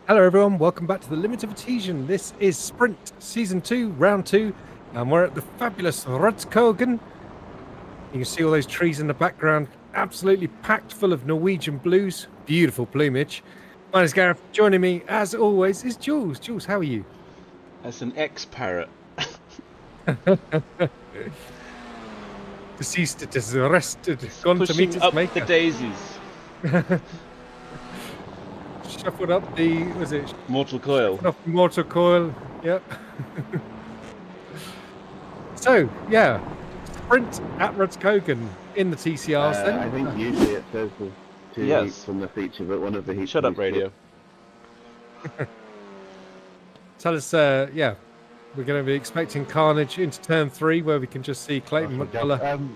Hello everyone, welcome back to the Limit of Adhesion. This is Sprint Season 2, Round 2, and we're at the fabulous Rudskogen. You can see all those trees in the background, absolutely packed full of Norwegian blues. Beautiful plumage. My name is Gareth. Joining me, as always, is Jules. Jules, how are you? As an ex-parrot. Deceased, it is arrested, gone to meet Pushing its up maker. the daisies. Shuffled up the, was it? Mortal coil. Shuffled off the mortar coil, yep. So, yeah, Sprint at Rudskogen in the TCRs then. I think usually it says the two Yes. heats on the feature, but one of the heats. Shut up, radio. Tell us, yeah, we're going to be expecting carnage into turn 3, where we can just see Clayton McCullough and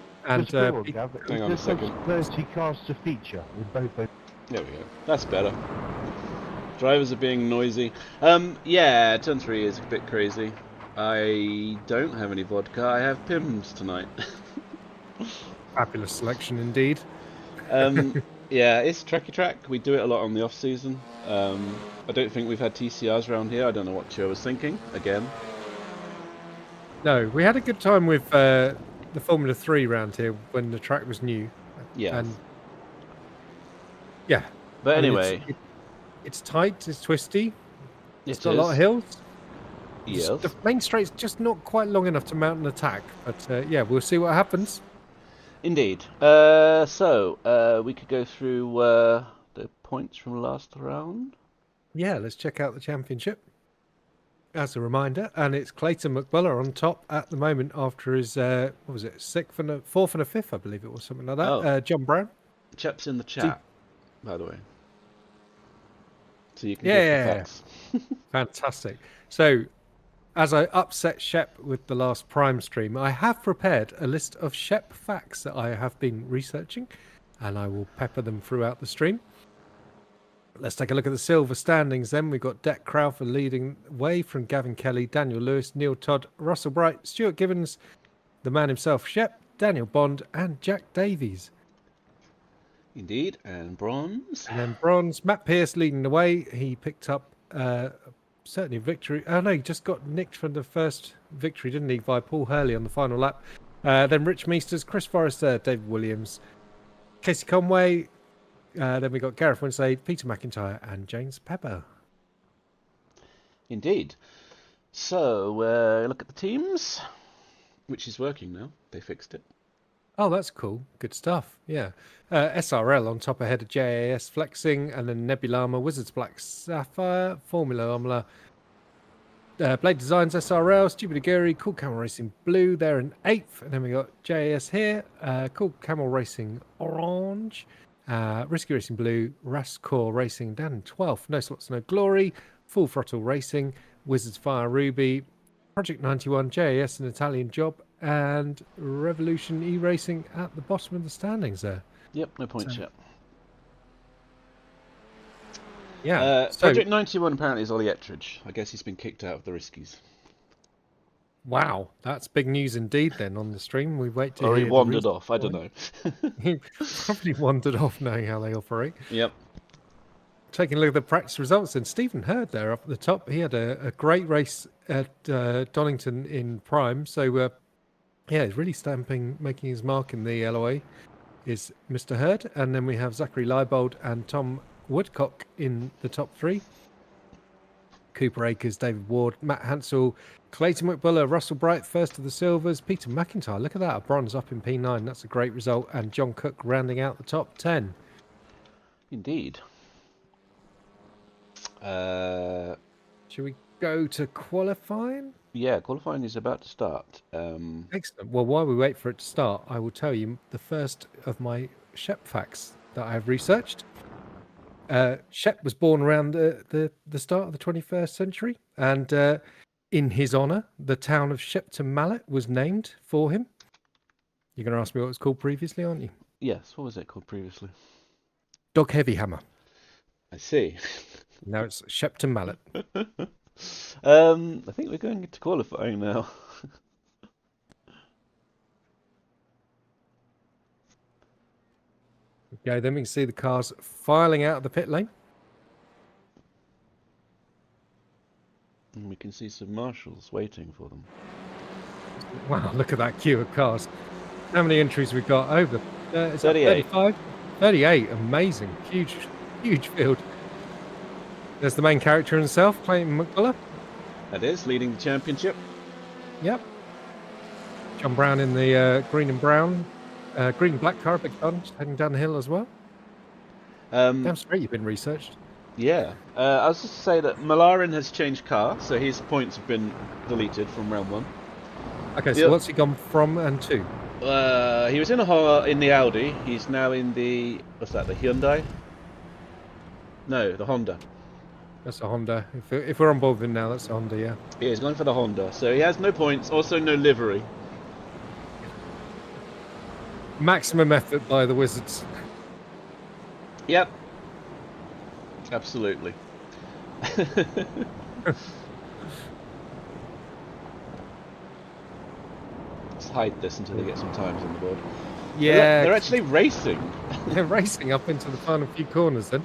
Hang on a second. 30 cars to feature with both. There we go. That's better. Drivers are being noisy. Yeah, turn 3 is a bit crazy. I don't have any vodka. I have Pimm's tonight. Fabulous selection indeed. Yeah, it's tracky track. We do it a lot on the off season. I don't think we've had TCRs around here. I don't know what Joe was thinking. Again. No, we had a good time with the Formula 3 round here when the track was new. Yeah. And yeah. But I mean, anyway. it's tight, it's twisty. It's got is. a lot of hills. Yes. The main straight's just not quite long enough to mount an attack. But yeah, we'll see what happens. Indeed. So we could go through the points from last round. Yeah, let's check out the championship. As a reminder, and it's Clayton McBuller on top at the moment after his what was it, fourth and a fifth, I believe it was, something like that. Oh. John Brown. Chap's in the chat, by the way. So you can Yeah. get the facts. Fantastic. So, as I upset Shep with the last Prime stream, I have prepared a list of Shep facts that I have been researching, and I will pepper them throughout the stream. Let's take a look at the silver standings then. We've got Deck Crowford leading the way from Gavin Kelly, Daniel Lewis, Neil Todd, Russell Bright, Stuart Gibbons, the man himself, Shep, Daniel Bond, and Jack Davies. Indeed, and bronze. And then bronze, Matt Pearce leading the way. He picked up certainly a victory. Oh no, he just got nicked from the first victory, didn't he, by Paul Hurley on the final lap. Then Rich Meesters, Chris Forrester, David Williams, Casey Conway. Then we got Gareth Winslade, Peter McIntyre, and James Pepper. Indeed. So look at the teams, which is working now. They fixed it. Oh, that's cool. Good stuff. Yeah. SRL on top ahead of JAS Flexing, and then Nebulama, Wizards Black Sapphire, Formula Omla, Blade Designs SRL, Stupid Aguri, Cool Camel Racing Blue. They're in 8th. And then we got JAS here, Cool Camel Racing Orange, Risky Racing Blue, Rascore Racing down in 12th. No Slots, No Glory, Full Throttle Racing, Wizards Fire Ruby, Project 91, JAS An Italian Job, and Revolution E-Racing at the bottom of the standings there. Yep, no points yet. Yeah. Project 91 apparently is Ollie Ettridge. I guess he's been kicked out of the Riskies. Wow, that's big news indeed then on the stream. We wait to Or hear he wandered off, I don't know. He probably wandered off knowing how they operate. Yep. Taking a look at the practice results, and Stephen Hurd there up at the top. He had a great race at Donington in Prime. So, yeah, he's really making his mark in the LOA is Mr. Hurd. And then we have Zachary Leibold and Tom Woodcock in the top 3. Cooper Akers, David Ward, Matt Hansel, Clayton McBuller, Russell Bright, first of the silvers, Peter McIntyre, look at that, a bronze up in P9, that's a great result, and John Cook rounding out the top 10. Indeed. Should we go to qualifying? Yeah, qualifying is about to start. Excellent. Well, while we wait for it to start, I will tell you the first of my Shep facts that I have researched. Shep was born around the start of the 21st century, and in his honour, the town of Shepton Mallet was named for him. You're going to ask me what it was called previously, aren't you? Yes, what was it called previously? Dog Heavy Hammer. I see. Now it's Shepton Mallet. I think we're going into qualifying now. Okay, then we can see the cars filing out of the pit lane. can see some marshals waiting for them. Wow, look at that queue of cars. How many entries we got? Over is that 38. 35? 38. Amazing. Huge, huge field. There's the main character himself, Clayton McCullough. That is, leading the championship. Yep. John Brown in the green and brown, green and black car, big pardon, just heading down the hill as well. Damn straight you've been researched. Yeah. I was just to say that Malarin has changed car, so his points have been deleted from round 1. Okay, so what's he gone from and to? He was in the Audi. He's now in the, what's that, the Hyundai? No, the Honda. That's a Honda. If we're on board with him now, that's a Honda, yeah. Yeah, he's going for the Honda. So he has no points, also no livery. Maximum effort by the Wizards. Yep. Absolutely. Let's hide this until they get some times on the board. Yeah. They're actually racing. They're racing up into the final few corners then.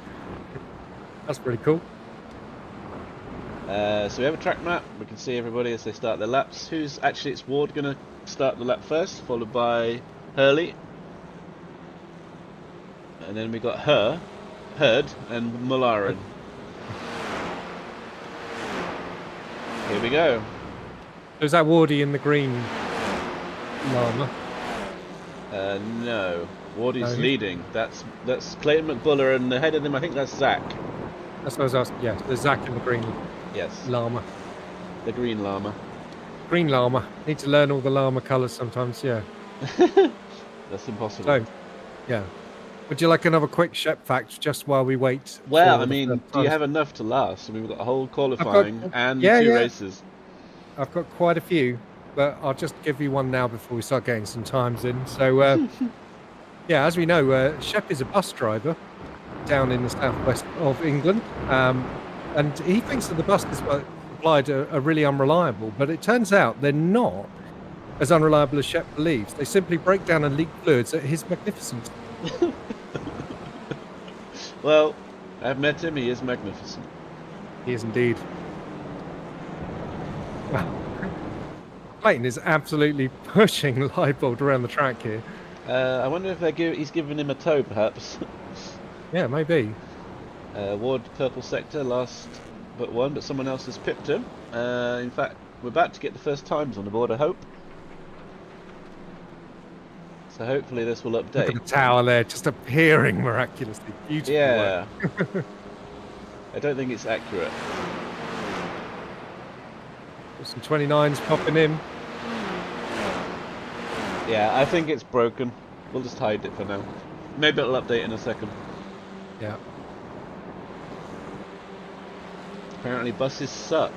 That's pretty cool. So we have a track map. We can see everybody as they start their laps. It's Ward going to start the lap first, followed by Hurley. And then we got Hurd, and Malarin. Here we go. Was that Wardy in the green llama? No. Wardy's No. leading. That's Clayton McBuller, and ahead of them I think that's Zach. That's what I was asking. Yeah, there's Zach in the green Yes. llama. The green llama. Green llama. Need to learn all the llama colours sometimes, yeah. That's impossible. So, yeah. Would you like another quick Shep fact just while we wait? Well, for I the mean, first do you times? have enough to last? I mean, we've got a whole qualifying and yeah, two yeah. races. I've got quite a few, but I'll just give you one now before we start getting some times in. So, yeah, as we know, Shep is a bus driver down in the southwest of England, and he thinks that the buses supplied are really unreliable, but it turns out they're not as unreliable as Shep believes. They simply break down and leak fluids at his magnificence. Well, I've met him. He is magnificent. He is indeed. Wow. Clayton is absolutely pushing Leibold around the track here. I wonder if he's giving him a tow, perhaps. Yeah, maybe. Ward purple sector, last but one, but someone else has pipped him. In fact, we're about to get the first times on the board, I hope. So hopefully this will Look update. at the tower there, just appearing miraculously. Beautiful Yeah. work. I don't think it's accurate. Got some 29s popping in. Yeah, I think it's broken. We'll just hide it for now. Maybe it'll update in a second. Yeah. Apparently buses suck.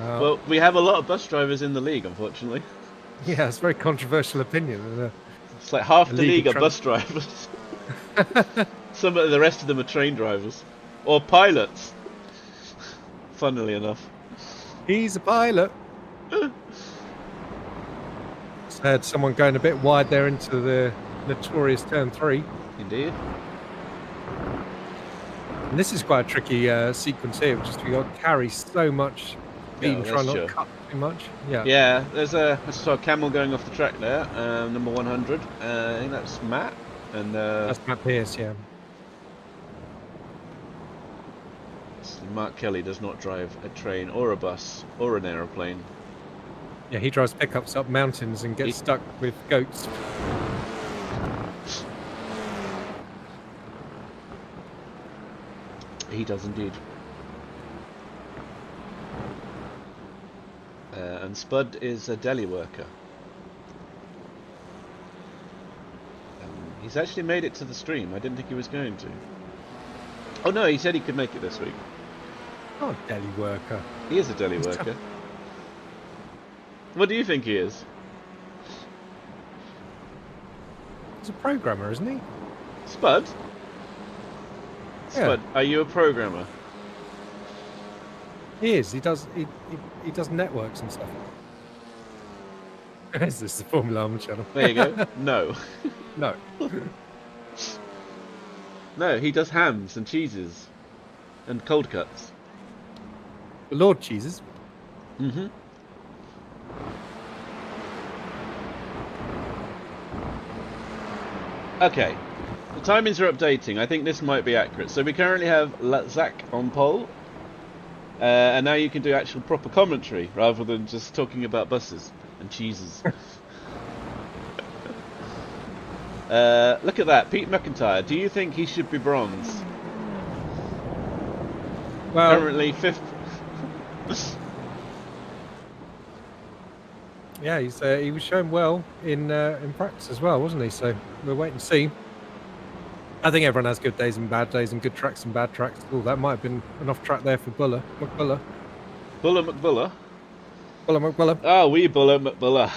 Well, Well, we have a lot of bus drivers in the league, unfortunately. yeah, it's a very controversial opinion. It's like half the Illegal league are bus drivers. Some of the rest of them are train drivers. Or pilots. Funnily enough. He's a pilot. Just heard someone going a bit wide there into the notorious turn 3. Indeed. And this is quite a tricky sequence here, just we got to carry so much speed and Yeah, try that's not true. to cut too much. Yeah. Yeah, I saw a camel going off the track there, number 100. I think that's Matt. And That's Matt Pierce, yeah. Mark Kelly does not drive a train or a bus or an aeroplane. Yeah, he drives pickups up mountains and gets stuck with goats. He does indeed. And Spud is a deli worker. He's actually made it to the stream. I didn't think he was going to. Oh no, he said he could make it this week. Oh, deli worker. He is a deli He's worker. tough. What do you think he is? He's a programmer, isn't he? Spud? Yeah. Spud, are you a programmer? He is. He does networks and stuff. Is this the Formula One channel? There you go. No. No. No, he does hams and cheeses and cold cuts. The Lord cheeses. Mm-hmm. Okay. The timings are updating. I think this might be accurate. So we currently have Zach on pole. And now you can do actual proper commentary rather than just talking about buses and cheeses. Look at that. Pete McIntyre. Do you think he should be bronze? Well, Currently 5th. yeah, he was showing well in practice as well, wasn't he? So we'll wait and see. I think everyone has good days and bad days, and good tracks and bad tracks. Oh, that might have been an off track there for McBuller. Buller McBuller. McBuller. Oh, wee Buller McBuller.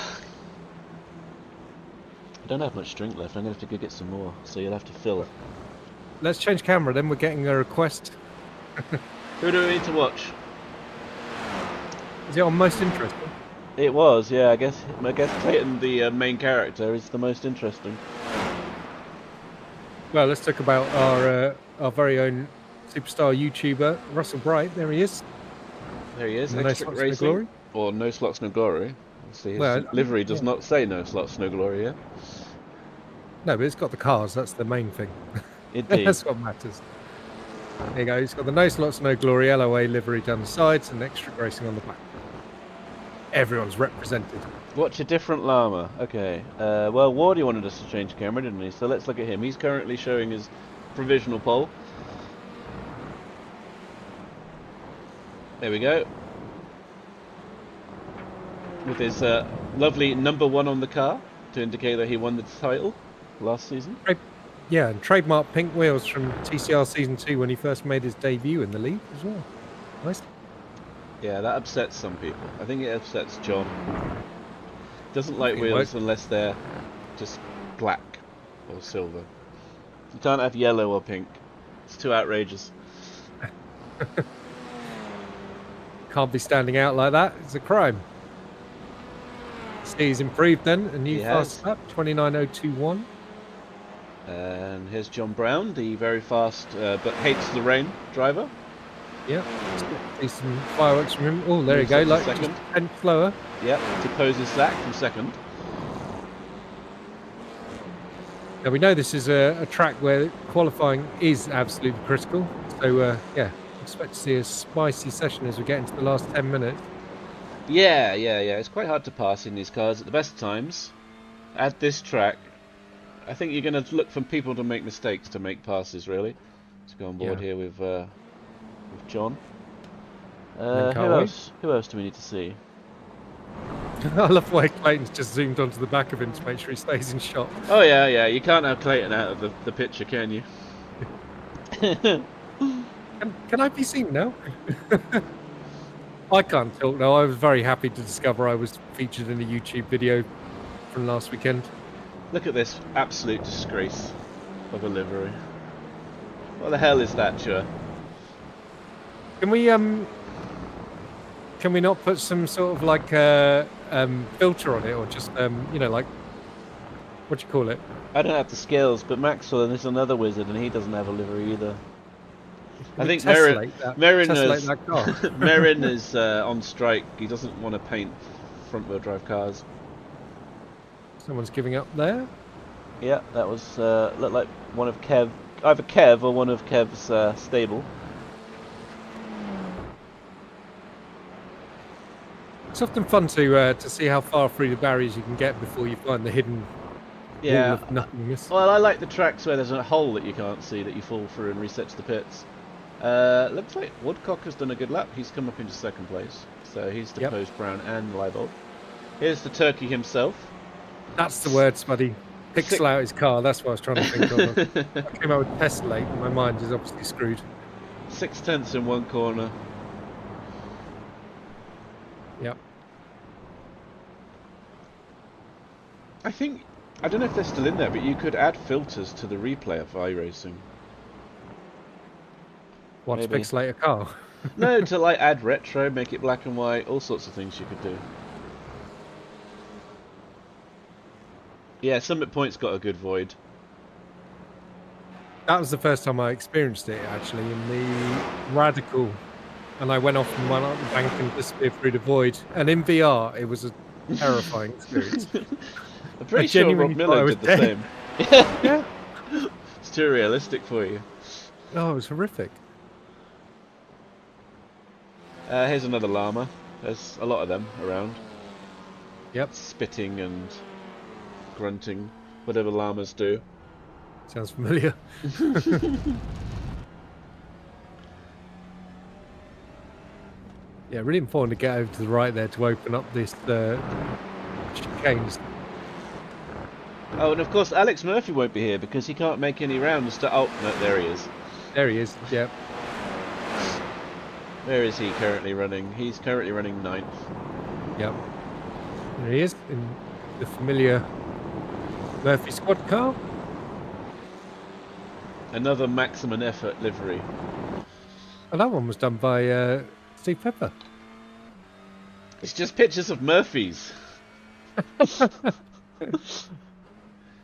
I don't have much drink left. I'm going to have to go get some more, so you'll have to fill. Let's change camera then. We're getting a request. Who do we need to watch? Is it on most interesting? It was, yeah. I guess Clayton, the main character, is the most interesting. Well, let's talk about our very own superstar YouTuber, Russell Bright. There he is. There he is. No Extra slots, no Racing, glory. or No Slots, No Glory. See, his Well, livery does yeah. not say No Slots, No Glory. Yeah. No, but it's got the cars. That's the main thing. Indeed. That's what matters. There you go. He's got the No Slots, No Glory LOA livery down the sides and Extra Racing on the back. Everyone's represented. Watch a different llama. Okay. Well, Wardy wanted us to change camera, didn't he? So let's look at him. He's currently showing his provisional pole. There we go. With his lovely #1 on the car to indicate that he won the title last season. Yeah, and trademark pink wheels from TCR Season 2 when he first made his debut in the league as well. Nice. Yeah, that upsets some people. I think it upsets John. Doesn't like It wheels won't. unless they're just black or silver. You can't have yellow or pink. It's too outrageous. Can't be standing out like that. It's a crime. See, he's improved then. A new He fast has. lap, 29.021. And here's John Brown, the very fast but hates the rain driver. Yeah. See some fireworks from him. Oh, there you Moves go. up to Like second. just 10 slower. Yep, deposes Zach from second. Now we know this is a track where qualifying is absolutely critical. So yeah, expect to see a spicy session as we get into the last 10 minutes. Yeah. It's quite hard to pass in these cars at the best times. At this track, I think you're going to look for people to make mistakes to make passes, really. Let's go on board here with John. Who else do we need to see? I love the way Clayton's just zoomed onto the back of him to make sure he stays in shot. Oh yeah. You can't have Clayton out of the picture, can you? Can I be seen now? I can't talk now. I was very happy to discover I was featured in a YouTube video from last weekend. Look at this absolute disgrace of a livery. What the hell is that, Chua? Can we not put some sort of like filter on it, or just you know, like what do you call it? I don't have the skills, but Maxwell is another wizard, and he doesn't have a livery either. I think Merrin that car. Merrin is on strike. He doesn't want to paint front-wheel drive cars. Someone's giving up there. Yeah, that was looked like one of either Kev or one of Kev's stable. It's often fun to see how far through the barriers you can get before you find the hidden wall of nothingness. Well, I like the tracks where there's a hole that you can't see that you fall through and reset to the pits. Looks like Woodcock has done a good lap. He's come up into second place, so he's deposed Brown and Leibold. Here's the turkey himself. That's the word, Spuddy. Pixel out his car. That's what I was trying to think of. I came out with tessellate, and my mind is obviously screwed. 6/10 in one corner. Yep. I don't know if they're still in there, but you could add filters to the replay of iRacing. What, to Maybe. pixelate a car? No, to like add retro, make it black and white, all sorts of things you could do. Yeah, Summit Point's got a good void. That was the first time I experienced it, actually, in the Radical and I went off and went up the bank and disappeared through the void. And in VR, it was a terrifying experience. I'm I pretty sure genuinely Rob thought I Miller was did the dead. same. Yeah. It's too realistic for you. Oh, it was horrific. Here's another llama. There's a lot of them around. Yep. Spitting and grunting, whatever llamas do. Sounds familiar. Yeah, really important to get over to the right there to open up this chicanes. Oh, and of course Alex Murphy won't be here because he can't make any rounds to... Oh, no, there he is. There he is. Yep. Where is he currently running? He's currently running 9th. Yep. There he is in the familiar Murphy squad car. Another maximum effort livery. And that one was done by Steve Pepper. It's just pictures of Murphys. I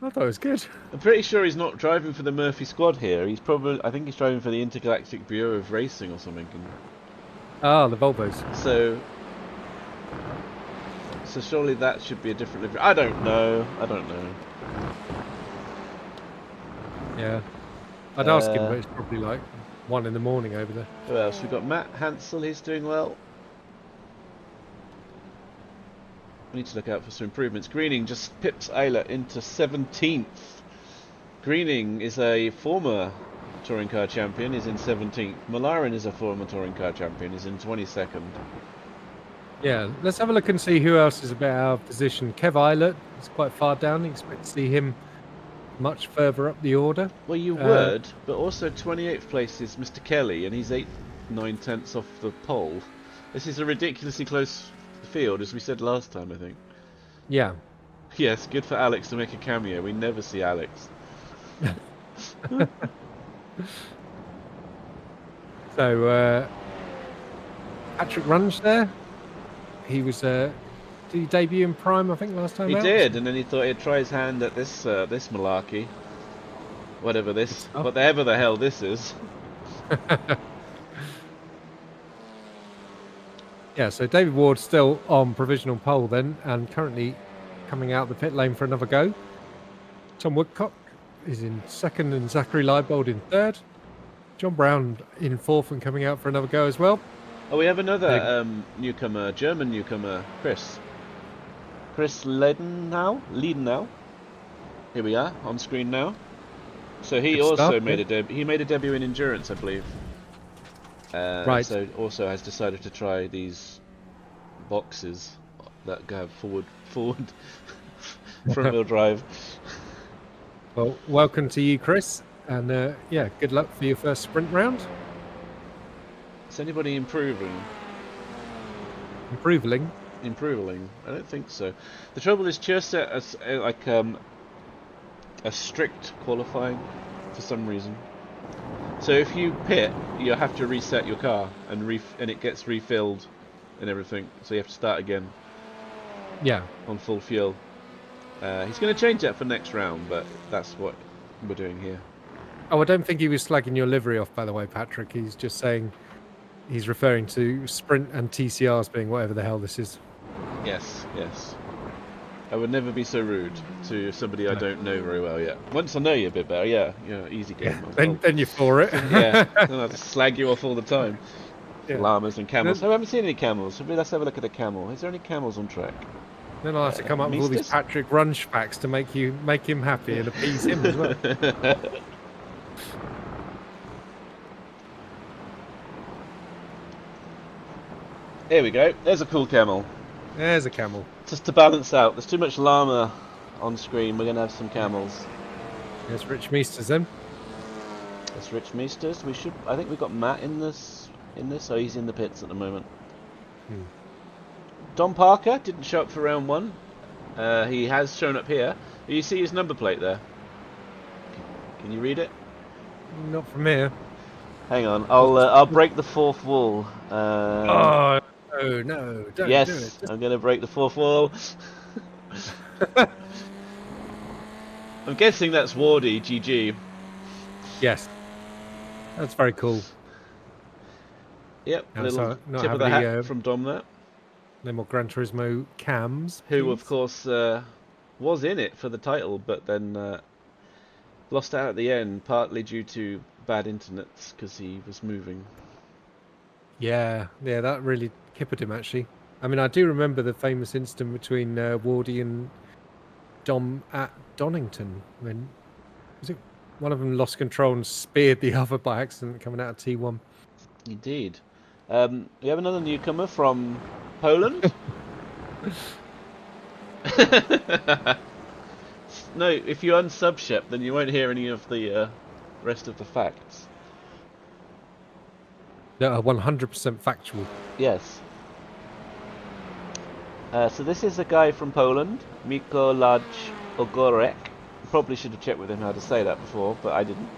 thought it was good. I'm pretty sure he's not driving for the Murphy squad here. He's probably... I think he's driving for the Intergalactic Bureau of Racing or something. Ah, the Volvos. So surely that should be a different livery. I don't know. Yeah. I'd ask him, but it's probably like 1 in the morning over there. Who else? We've got Matt Hansel. He's doing well. We need to look out for some improvements. Greening just pips Ayla into 17th. Greening is a former touring car champion, is in 17th. Malarin is a former touring car champion, is in 22nd. Yeah, let's have a look and see who else is a bit out of position. Kev Eilert is quite far down. You expect to see him much further up the order. Well, you would, but also 28th place is Mr. Kelly, and he's 9/10 off the pole. This is a ridiculously close field, as we said last time, I think. Yeah. Yes, good for Alex to make a cameo. We never see Alex. So, Patrick Runge there. He was, did he debut in Prime, I think, last time He out? did, and then he thought he'd try his hand at this this malarkey. Whatever this, whatever the hell this is. Yeah, so David Ward's still on provisional pole then, and currently coming out the pit lane for another go. Tom Woodcock is in 2nd and Zachary Leibold in 3rd. John Brown in 4th and coming out for another go as well. Oh, we have another newcomer, German newcomer, Chris Ledenau. Here we are, on screen now. So he Good also stuff, made a debut. He made a debut in endurance, I believe. Right. So also has decided to try these boxes that go forward front wheel drive. Well, welcome to you, Chris, and yeah, good luck for your first sprint round. Is anybody improving? Improving. I don't think so. The trouble is, Chur set as like a strict qualifying for some reason. So if you pit, you have to reset your car and it gets refilled and everything. So you have to start again. Yeah. On full fuel. He's going to change that for next round, but that's what we're doing here. Oh, I don't think he was slagging your livery off, by the way, Patrick. He's just saying he's referring to Sprint and TCRs being whatever the hell this is. Yes. I would never be so rude to somebody I don't know very well yet. Once I know you a bit better, yeah, easy game. Yeah, then you're for it. Yeah, I don't have to slag you off all the time. Yeah. Llamas and camels. I haven't seen any camels. Let's have a look at a camel. Is there any camels on track? Then I'll have to come up with all these Patrick Runge facts to make him happy and appease him as well. Here we go. There's a cool camel. There's a camel. Just to balance out. There's too much llama on screen. We're going to have some camels. There's Rich Meesters then. There's Rich Meesters. I think we've got Matt in this. Oh, he's in the pits at the moment. Don Parker didn't show up for round 1. He has shown up here. You see his number plate there? Can you read it? Not from here. Hang on. I'll break the 4th wall. Oh no! Don't yes, do it. I'm going to break the 4th wall. I'm guessing that's Wardy, GG. Yes. That's very cool. Yep, Now, little so not tip of have the any hat from Dom there, no more Gran Turismo cams, who of please. course was in it for the title, but then lost out at the end, partly due to bad internet because he was moving. Yeah, that really kippered him actually. I mean, I do remember the famous incident between Wardy and Dom at Donington when was it one of them lost control and speared the other by accident coming out of T1. Indeed. We have another newcomer from Poland. No, if you unsub Shep, then you won't hear any of the rest of the facts. That are 100% factual. Yes. So this is a guy from Poland, Mikolaj Ogorek. Probably should have checked with him how to say that before, but I didn't.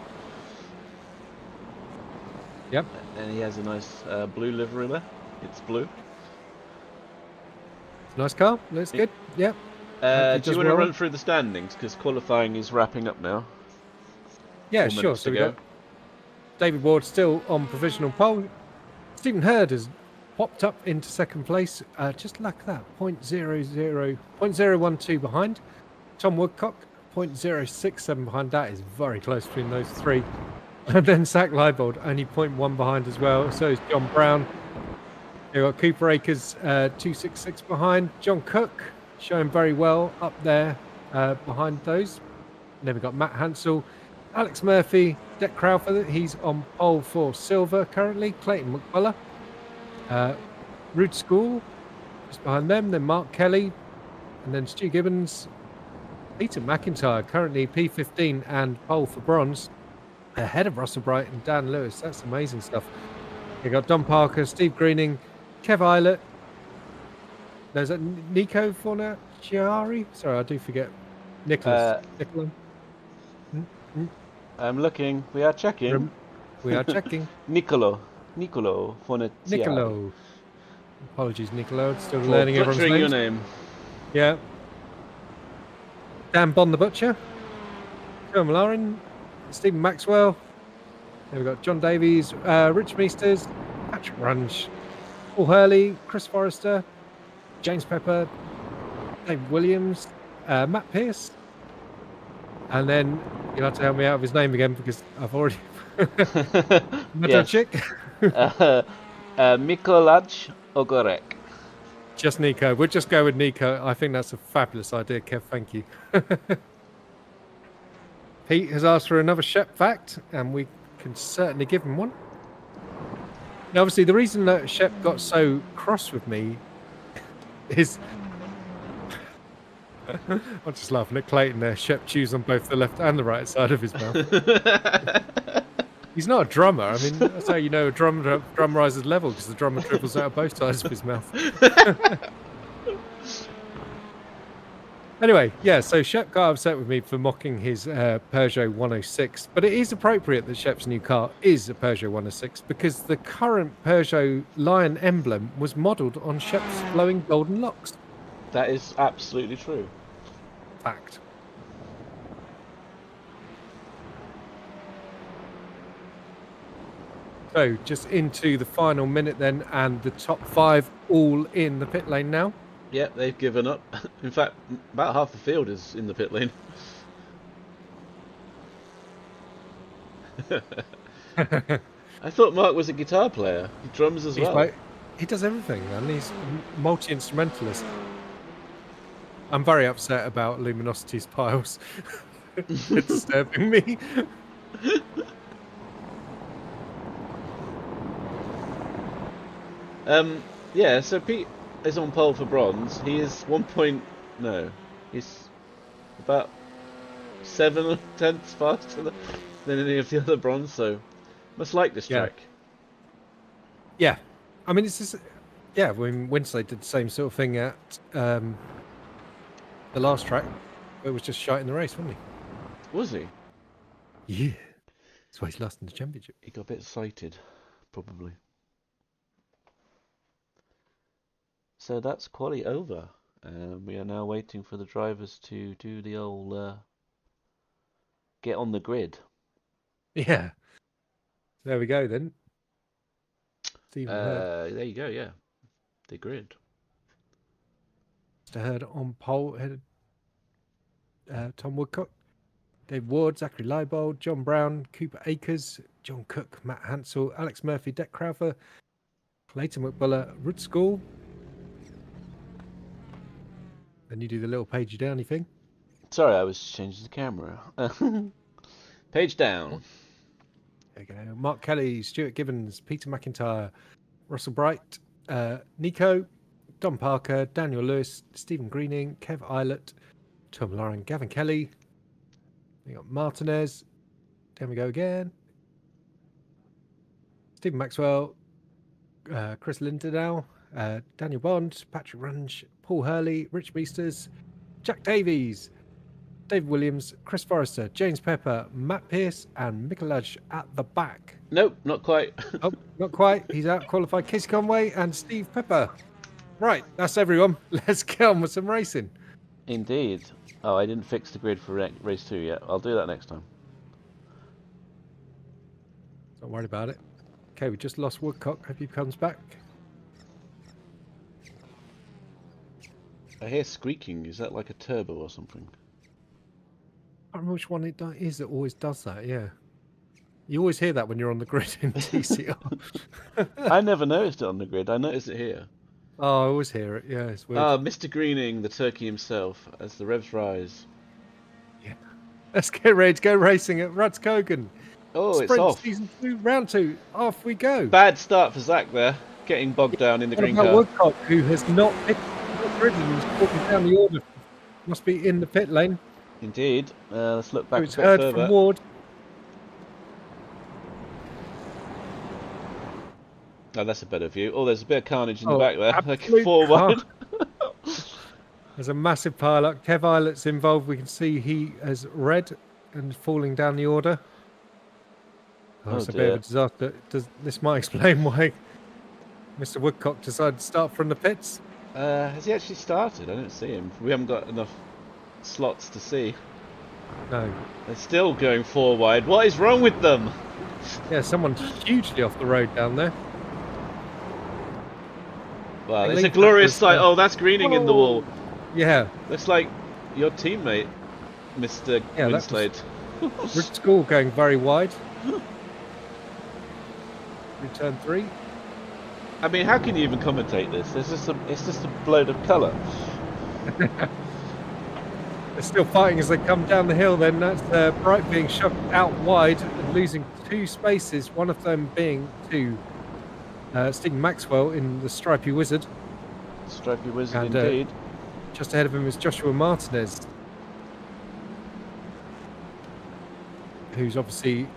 Yep. And he has a nice blue livery there. It's blue. Nice car. Looks good. Yep. Do you want to well. run through the standings? Because qualifying is wrapping up now. Yeah, 4 sure. minutes So to we go. got David Ward still on provisional pole. Stephen Hurd has popped up into second place, just like that, 0.012 behind. Tom Woodcock, 0.067 behind. That is very close between those three. And then Zach Leibold, only 0.1 behind as well. So is John Brown. You've got Cooper Akers, 266 behind. John Cook showing very well up there behind those. And then we've got Matt Hansel, Alex Murphy, Deck Crowther. He's on pole for silver currently. Clayton McCullough. Rudskogen just behind them. Then Mark Kelly. And then Stu Gibbons. Peter McIntyre currently P15 and pole for bronze. Ahead of Russell Bright and Dan Lewis. That's amazing stuff. You've got Don Parker, Steve Greening, Kev Eilert. There's a Nico Fornaciari. Sorry, I do forget. Nicholas. I'm looking. We are checking. We are checking. Nicolo Fornaciari. Nicolo. Apologies, Nicolo. Still For learning everyone's butchering your names. name. Yeah. Dan Bond the Butcher. Phil Mallorin. Stephen Maxwell. Then we've got John Davies, Rich Meesters, Patrick Runge, Paul Hurley, Chris Forrester, James Pepper, Dave Williams, Matt Pierce. And then you'll have to help me out with his name again because I've already... Yes. Mikolaj Ogorek. Just Nico. We'll just go with Nico. I think that's a fabulous idea, Kev. Thank you. Pete has asked for another Shep fact, and we can certainly give him one. Now, obviously, the reason that Shep got so cross with me is... I'm just laughing at Clayton there. Shep chews on both the left and the right side of his mouth. He's not a drummer. I mean, that's how you know a drum rises level, because the drummer dribbles out of both sides of his mouth. Anyway, yeah, so Shep got upset with me for mocking his Peugeot 106, but it is appropriate that Shep's new car is a Peugeot 106 because the current Peugeot Lion emblem was modelled on Shep's flowing golden locks. That is absolutely true. Fact. So, just into the final minute then, and the top 5 all in the pit lane now. Yep, they've given up. In fact, about half the field is in the pit lane. I thought Mark was a guitar player. He drums as well. He does everything, man. He's a multi-instrumentalist. I'm very upset about Luminosity's piles. It's disturbing me. Yeah, so Pete is on pole for bronze. He is he's about 7/10 faster than any of the other bronze, so must like this track. Yeah. I mean, it's just... Yeah, when Winsley did the same sort of thing at the last track, it was just shite in the race, wasn't he? Was he? Yeah. That's why he's lost in the championship. He got a bit excited, probably. So that's quali over. We are now waiting for the drivers to do the old get on the grid. Yeah. There we go then. Stephen Hurd. There you go. Yeah, the grid. Mr. Hurd on pole. Tom Woodcock, Dave Ward, Zachary Leibold, John Brown, Cooper Akers, John Cook, Matt Hansel, Alex Murphy, Deck Crowther, Clayton McBuller, Rudskogen. Then you do the little pagey downy thing. Sorry, I was changing the camera. Page down. There you go. Mark Kelly, Stuart Gibbons, Peter McIntyre, Russell Bright, Nico, Don Parker, Daniel Lewis, Stephen Greening, Kev Eilert, Tom Lauren, Gavin Kelly. We got Martinez. There we go again. Stephen Maxwell, Chris Lindenau, Daniel Bond, Patrick Runge, Paul Hurley, Rich Meesters, Jack Davies, David Williams, Chris Forrester, James Pepper, Matt Pierce, and Mikolaj at the back. Nope, not quite. Oh, not quite. He's out qualified. Casey Conway and Steve Pepper. Right, that's everyone. Let's get on with some racing. Indeed. Oh, I didn't fix the grid for race 2 yet. I'll do that next time. Don't worry about it. Okay, we just lost Woodcock. Hope he comes back. I hear squeaking. Is that like a turbo or something? I don't know which one it is that always does that, yeah. You always hear that when you're on the grid in TCR. I never noticed it on the grid. I noticed it here. Oh, I always hear it. Yeah, it's weird. Ah, Mr. Greening, the turkey himself, as the revs rise. Yeah. Let's get ready to go racing at Rudskogen. Oh, Sprint it's off. Season 2, Round 2. Off we go. Bad start for Zach there, getting bogged down in the green car. Woodcock, who has not hit the grid and is walking down the order, must be in the pit lane. Indeed. Let's look back It's a bit heard further. from Ward. Oh, that's a better view. Oh, there's a bit of carnage in the back there. Like absolute forward. There's a massive pile-up. Kev Eilert's involved. We can see he has red and falling down the order. Oh, it's a bit of a disaster. This might explain why Mr. Woodcock decided to start from the pits. Has he actually started? I don't see him. We haven't got enough slots to see. No. They're still going 4 wide. What is wrong with them? Yeah, someone's hugely off the road down there. Wow, it's a glorious sight. Oh, that's Greening in the wall. Yeah. Looks like your teammate, Mr. Yeah, Winslade. Rich School going very wide. Return 3. I mean, how can you even commentate this? It's just a blood of colour. They're still fighting as they come down the hill then. That's Bright being shoved out wide and losing 2 spaces, one of them being to Stephen Maxwell in the Stripey Wizard. Stripey Wizard And, indeed. Just ahead of him is Joshua Martinez, who's obviously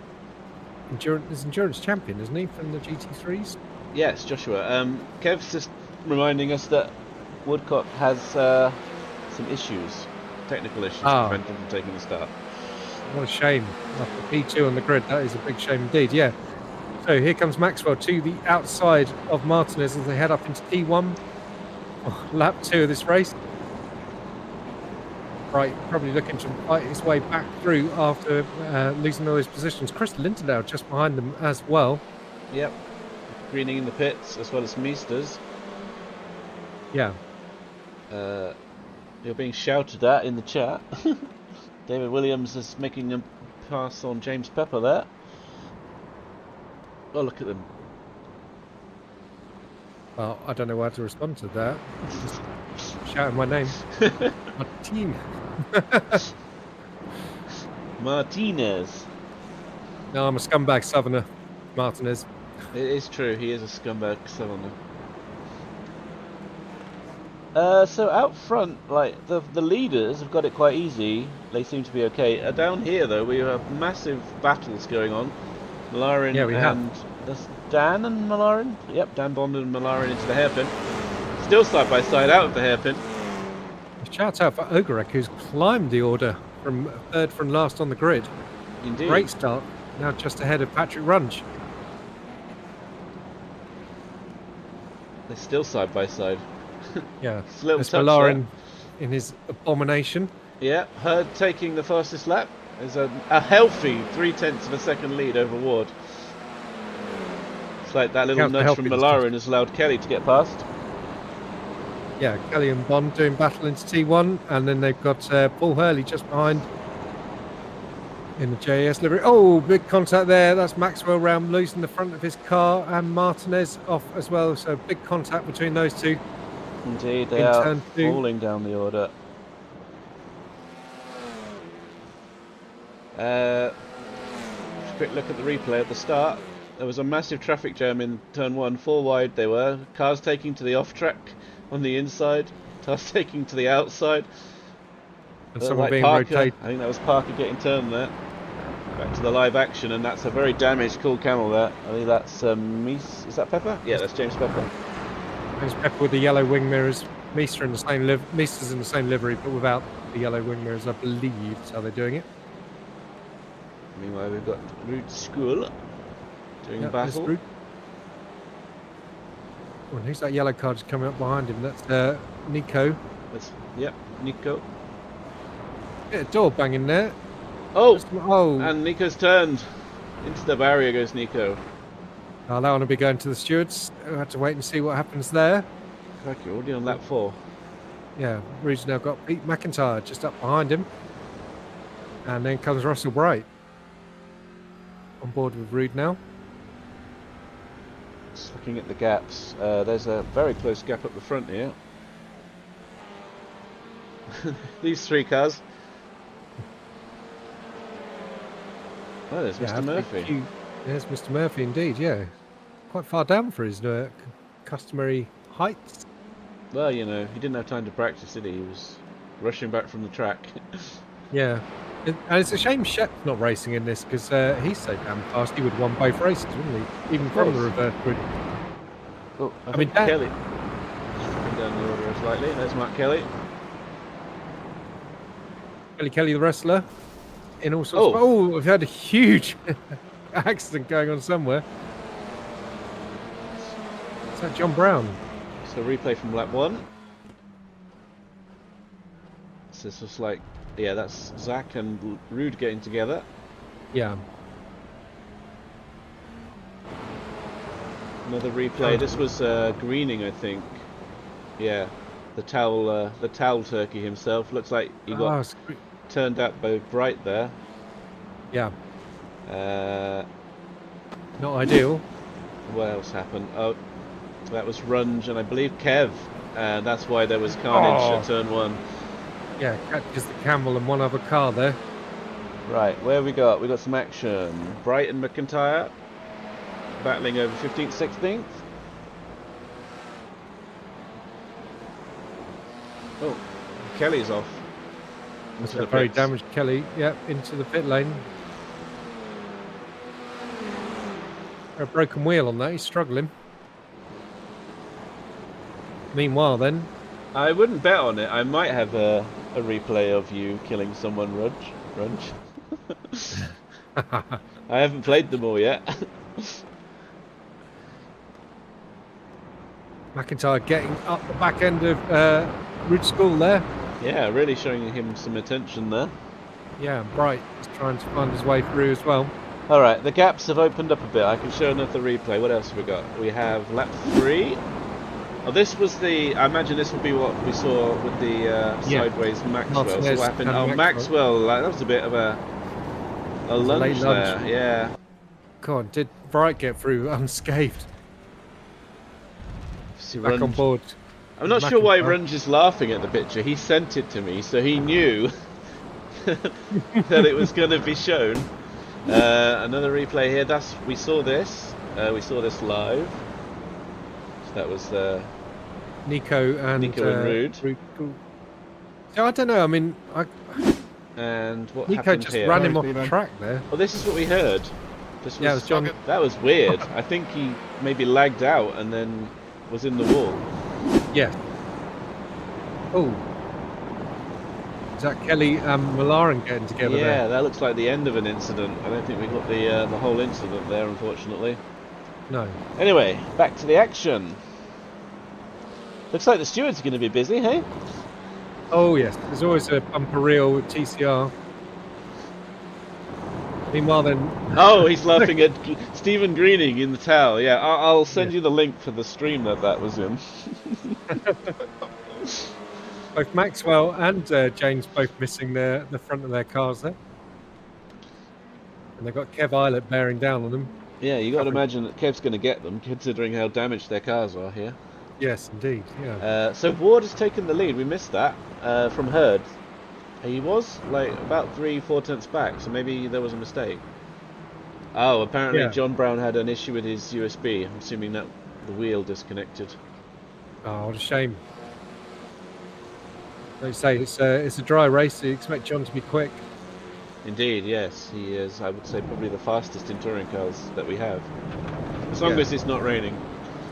endurance champion, isn't he, from the GT3s? Yes, Joshua. Kev's just reminding us that Woodcock has some issues, technical issues, to prevent him from taking the start. What a shame. After P2 on the grid, that is a big shame indeed, yeah. So here comes Maxwell to the outside of Martinez as they head up into T1. Lap 2 of this race. Right, probably looking to fight his way back through after losing all his positions. Chris Lindenau just behind them as well. Yep. Greening in the pits as well as Meesters. Yeah. You're being shouted at in the chat. David Williams is making a pass on James Pepper there. Oh, look at them. Well, I don't know how to respond to that. Just shouting my name. My team. Martinez. No, I'm a scumbag southerner, Martinez. It is true, he is a scumbag southerner. So out front, like the leaders have got it quite easy. They seem to be okay. Down here, though, we have massive battles going on. Malarin and that's Dan and Malarin. Yep, Dan Bond and Malarin into the hairpin. Still side by side out of the hairpin. Shout out for Ogorek, who's climbed the order from third from last on the grid. Indeed. Great start. Now just ahead of Patrick Runge. They're still side by side. Yeah. Little There's touch Malarin in his abomination. Yeah, Hurd taking the fastest lap. There's a healthy 0.3 of a second lead over Ward. like that little Counts for nudge help from in this Malarin has allowed Kelly to get past. Yeah, Kelly and Bond doing battle into T1, and then they've got Paul Hurley just behind in the JAS livery. Oh, big contact there. That's Maxwell round loose in the front of his car, and Martinez off as well. So big contact between those two. Indeed, they In are turn two. falling down the order. Quick look at the replay at the start. There was a massive traffic jam in turn 1, 4 wide they were. Cars taking to the off track on the inside, cars taking to the outside. And someone like being Parker, rotated. I think that was Parker getting turned there. Back to the live action, and that's a very damaged cool camel there. I think that's Mies. Is that Pepper? Yeah, that's James Pepper. James Pepper with the yellow wing mirrors. Meester in the same Meester's in the same livery, but without the yellow wing mirrors, I believe that's how they're doing it. Meanwhile, we've got Rudskogen doing battle. Oh, and who's that yellow car just coming up behind him? That's Nico. Yep, Nico. Yeah, door banging there. Oh, oh, and Nico's turned. Into the barrier goes Nico. that one will be going to the stewards. We'll have to wait and see what happens there. Crikey, already on lap 4. Yeah, Rude's now got Pete McIntyre just up behind him. And then comes Russell Bright. On board with Rude now. Just looking at the gaps, there's a very close gap up the front here. These 3 cars. Oh, there's Mr. Murphy. There's Mr. Murphy indeed, yeah. Quite far down for his customary heights. Well, you know, he didn't have time to practice, did he? He was rushing back from the track. Yeah. And it's a shame Shep's not racing in this, because he's so damn fast. He would have won both races, wouldn't he? Even from the reverse route. Oh, I mean, Kelly. Coming down the order slightly. There's Mark Kelly. Kelly the wrestler. In all sorts of... Oh, we've had a huge accident going on somewhere. Is that John Brown? So replay from lap 1. So this was like... Yeah, that's Zach and Rude getting together. Yeah. Another replay. This was Greening, I think. Yeah, the towel turkey himself. Looks like he got turned out by Bright there. Yeah. Not ideal. What else happened? Oh, that was Runge and I believe Kev. And that's why there was carnage at turn 1. Yeah, catches the camel and one other car there. Right, where have we got? We got some action. Bright and McIntyre battling over 15th, 16th. Oh, Kelly's off. That's a very damaged Kelly. Yep, into the pit lane. A broken wheel on that. He's struggling. Meanwhile, then. I wouldn't bet on it. I might have a replay of you killing someone, Runge. I haven't played them all yet. McIntyre getting up the back end of Rudskogen there. Yeah, really showing him some attention there. Yeah, Bright is trying to find his way through as well. Alright, the gaps have opened up a bit. I can show another replay. What else have we got? We have lap 3. Oh, this was the... I imagine this would be what we saw with the sideways Maxwell. So what happened? Oh, Maxwell, like, that was a bit of a lunge there. Yeah. God, did Bright get through unscathed? Back on board. I'm not sure why Runge is laughing at the picture. He sent it to me, so he knew that it was going to be shown. Another replay here. We saw this. We saw this live. So that was Nico and Rude. So I don't know. I mean, and what Nico happened just here? ran him off the track there. Well, this is what we heard. This was, yeah, it was John. That was weird. I think he maybe lagged out and then was in the wall. Yeah. Oh. Is that Kelly and Malarin getting together there? Yeah, that looks like the end of an incident. I don't think we got the whole incident there, unfortunately. No. Anyway, back to the action. Looks like the stewards are going to be busy, hey? Oh yes, there's always a bumper reel with TCR. Meanwhile, then, Oh, he's laughing at Stephen Greening in the tower. Yeah, I'll send Yeah. you the link for the stream that was in. both Maxwell and James both missing the front of their cars there. And they've got Kev Islet bearing down on them. Yeah, you got to Covering- imagine that Kev's going to get them, considering how damaged their cars are here. Yes, indeed. Yeah. So Ward has taken the lead. We missed that from Hurd. He was like about 3-4 tenths back, so maybe there was a mistake. Oh, apparently Yeah. John Brown had an issue with his USB. I'm assuming that the wheel disconnected. Oh, what a shame. Like you say, it's a dry race, so you expect John to be quick. Indeed, yes, he is. I would say probably the fastest in touring cars that we have, as long Yeah. as it's not raining.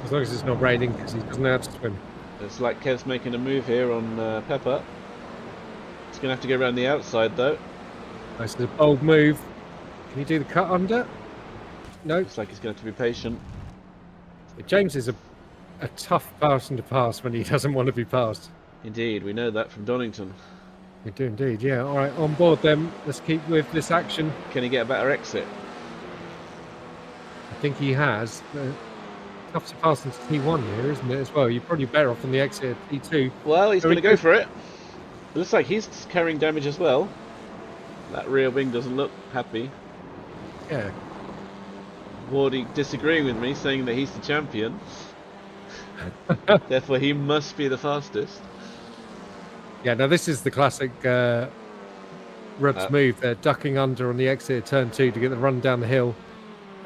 As long as it's not raining, because he doesn't know how to swim. It's like Kev's making a move here on Pepper. He's going to have to go around the outside though. This is a bold move. Can you do the cut under? No. Looks like he's going to have to be patient. James is a tough person to pass when he doesn't want to be passed. Indeed, we know that from Donington. We do indeed, yeah. All right, on board then. Let's keep with this action. Can he get a better exit? I think he has. Tough to pass into T1 here, isn't it, as well? You're probably better off on the exit at T2. Well, he's So going he to go goes- for it. It looks like he's carrying damage as well. That rear wing doesn't look happy. Yeah. Wardy disagreeing with me, saying that he's the champion. Therefore, he must be the fastest. Yeah, now this is the classic Rud's move. They're ducking under on the exit of turn 2 to get the run down the hill.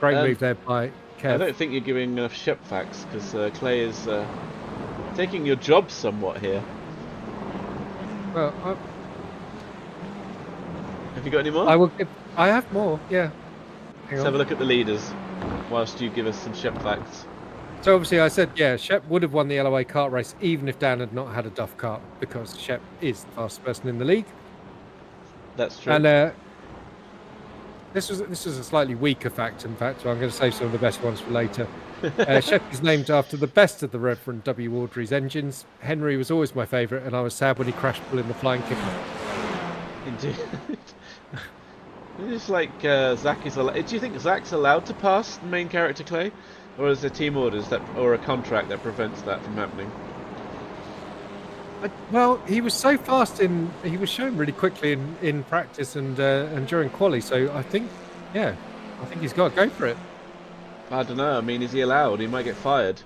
Great move there by I Kev. don't think you're giving enough shep facts, because Clay is taking your job somewhat here. Well, Have you got any more? I will. I have more. Yeah. Hang Let's on. have a look at the leaders, whilst you give us some shep facts. So obviously, I said, yeah, Shep would have won the LOA kart race even if Dan had not had a Duff kart, because Shep is the fastest person in the league. That's true. And this was a slightly weaker fact. In fact, so I'm going to save some of the best ones for later. Shep is named after the best of the Reverend W. Audrey's engines. Henry was always my favourite, and I was sad when he crashed pulling the flying kicker. Indeed. It's like Zach is allowed. Do you think Zach's allowed to pass the main character Clay, or is there team orders or a contract that prevents that from happening? Well, he was so fast he was shown really quickly in practice and during quali. So I think he's got to go for it. I don't know. I mean, is he allowed? He might get fired.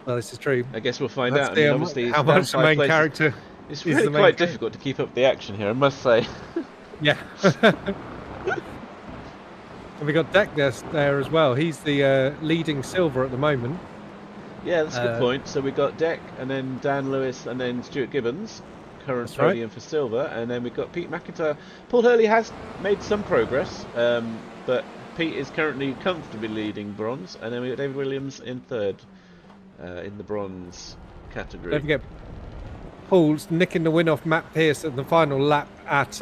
Well, this is true. I guess we'll find Let's out. I see mean, how obviously, mu- he's how down much the 5 main places. character. It's is really the main quite character. difficult to keep up the action here, I must say. Yeah. And we got Deck there as well. He's the leading silver at the moment. Yeah, that's a good point. So we got Deck, and then Dan Lewis, and then Stuart Gibbons, current That's right. podium for silver, and then we've got Pete McIntyre. Paul Hurley has made some progress, but Pete is currently comfortably leading bronze, and then we got David Williams in third in the bronze category. Don't forget, Paul's nicking the win off Matt Pearce at the final lap at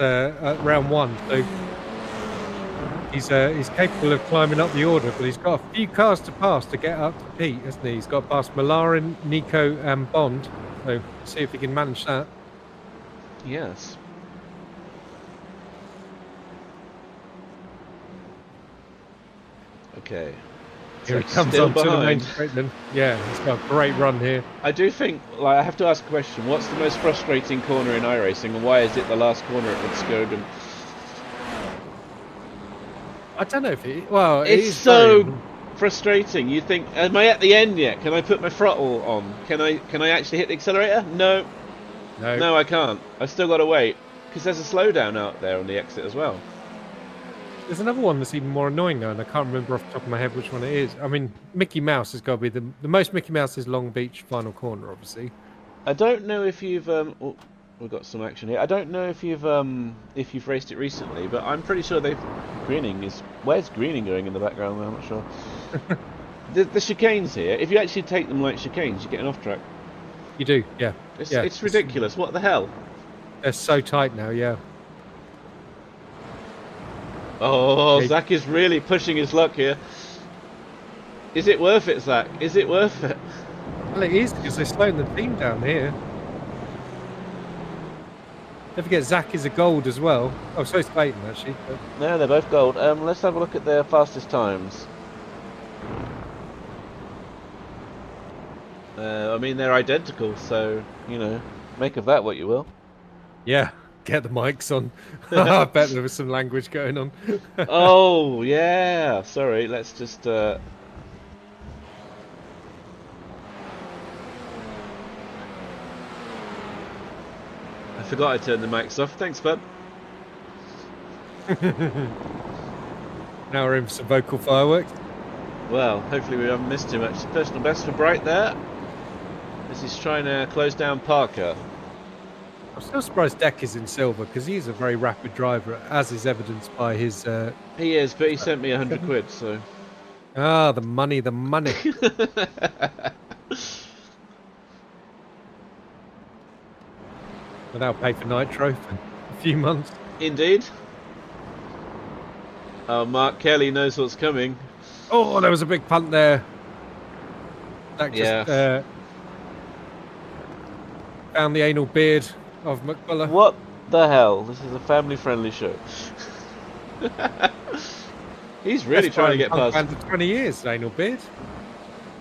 round 1. So he's capable of climbing up the order, but he's got a few cars to pass to get up to Pete, hasn't he? He's got past Malarin, Nico, and Bond. So see if he can manage that. Yes. Okay. Here he So comes still on to the main behind. straight then. Yeah, he's got a great run here. I do think, like, I have to ask a question. What's the most frustrating corner in iRacing, and why is it the last corner at Rudskogen? I don't know if it. Well, it It's is so very- frustrating. You think, am I at the end yet? Can I put my throttle on? Can I actually hit the accelerator? No, I can't. I've still got to wait because there's a slowdown out there on the exit as well. There's another one that's even more annoying though, and I can't remember off the top of my head which one it is. I mean, Mickey Mouse has got to be the most Mickey Mouse is Long Beach final corner, obviously. I don't know if you've oh, we've got some action here. I don't know if you've raced it recently, but I'm pretty sure where's Greening going in the background? I'm not sure. the chicanes here. If you actually take them like chicanes, you get an off track. You do, yeah. It's ridiculous. What the hell? They're so tight now, yeah. Oh, Hey. Zach is really pushing his luck here. Is it worth it, Zach? Is it worth it? Well, it is because they're slowing the team down here. Don't forget Zach is a gold as well. Oh, so is Clayton actually. But No, they're both gold. Let's have a look at their fastest times. I mean, they're identical, so, you know, make of that what you will. yeah, get the mics on. I bet there was some language going on. Oh, yeah. Sorry, let's just... I forgot I turned the mics off. Thanks, bud. Now we're in for some vocal fireworks. Well, hopefully we haven't missed too much. Personal best for Bright there. As he's trying to close down Parker. I'm still surprised Deck is in silver because he's a very rapid driver, as is evidenced by his. He is, but he sent me 100 quid, so. Ah, the money, the money. But that'll pay for Nitro for a few months. Indeed. Oh, Mark Kelly knows what's coming. Oh, there was a big punt there. That just found the anal beard of McBuller. What the hell? This is a family-friendly show. He's really trying to get past. For 20 years, anal beard.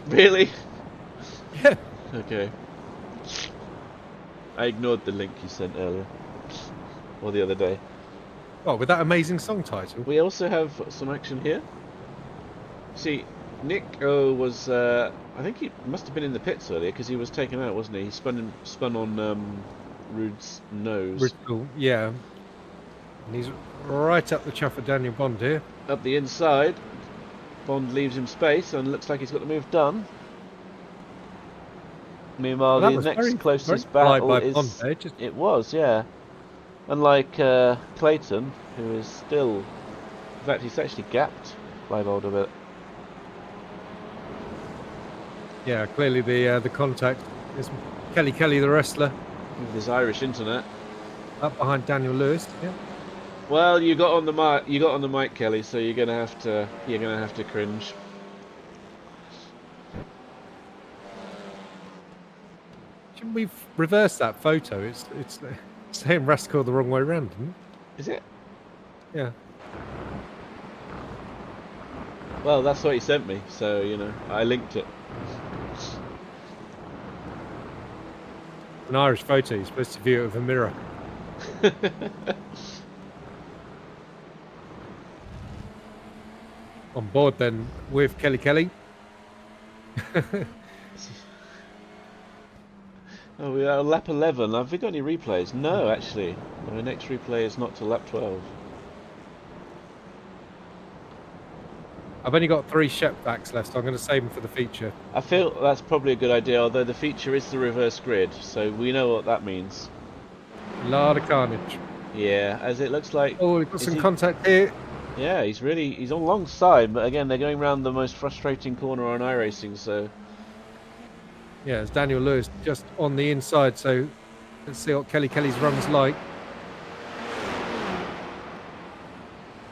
Really? Yeah. Okay. I ignored the link you sent earlier. Or the other day. Oh, with that amazing song title. We also have some action here. See, Nick was... I think he must have been in the pits earlier because he was taken out, wasn't he? He spun on Rude's nose. Rudskogen, yeah. And he's right up the chuff of Daniel Bond here. Up the inside. Bond leaves him space and looks like he's got the move done. Meanwhile, Well, the next closest battle is... Bond there, It was, yeah. Unlike Clayton, who is still... In fact, he's actually gapped Leibold a bit. Yeah, clearly the contact is Kelly the wrestler. With his Irish internet. Up behind Daniel Lewis. Yeah. Well, you got on the mic. You got on the mic, Kelly. So you're gonna have to. You're gonna have to cringe. Shouldn't we reverse that photo? It's saying Rascal the wrong way around, isn't it? Is it? Yeah. Well, that's what he sent me. So you know, I linked it. An Irish photo. You're supposed to view it with a mirror. On board then with Kelly. Oh, we are lap 11. Have we got any replays? No, actually. My next replay is not till lap 12. I've only got 3 Shep backs left, so I'm going to save them for the feature. I feel that's probably a good idea, although the feature is the reverse grid, so we know what that means. A lot of carnage. Yeah, as it looks like... Oh, we've got some contact here. Yeah, he's alongside, but again, they're going around the most frustrating corner on iRacing, so... Yeah, it's Daniel Lewis just on the inside, so let's see what Kelly's run's like.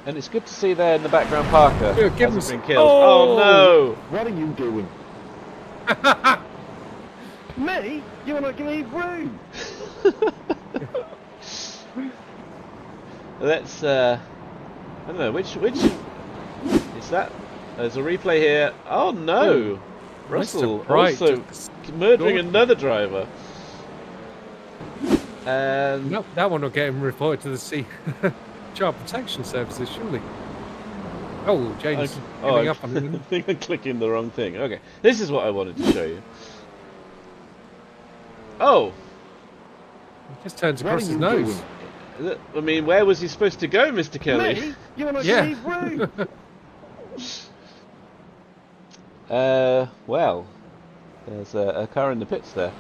And it's good to see there in the background Parker. Yeah, give hasn't him been killed. Oh no! What are you doing? Me? You're not going to leave room. Let's I don't know which is that. There's a replay here. Oh no! Russell also murdering another driver. And no, that one will get him reported to the Child Protection Services, surely. Oh, James giving up on him. I think I'm clicking the wrong thing. Okay, this is what I wanted to show you. Oh! He just turns across his nose. I mean, where was he supposed to go, Mr. Kelly? Me? You're not going to leave room. Well, there's a car in the pits there.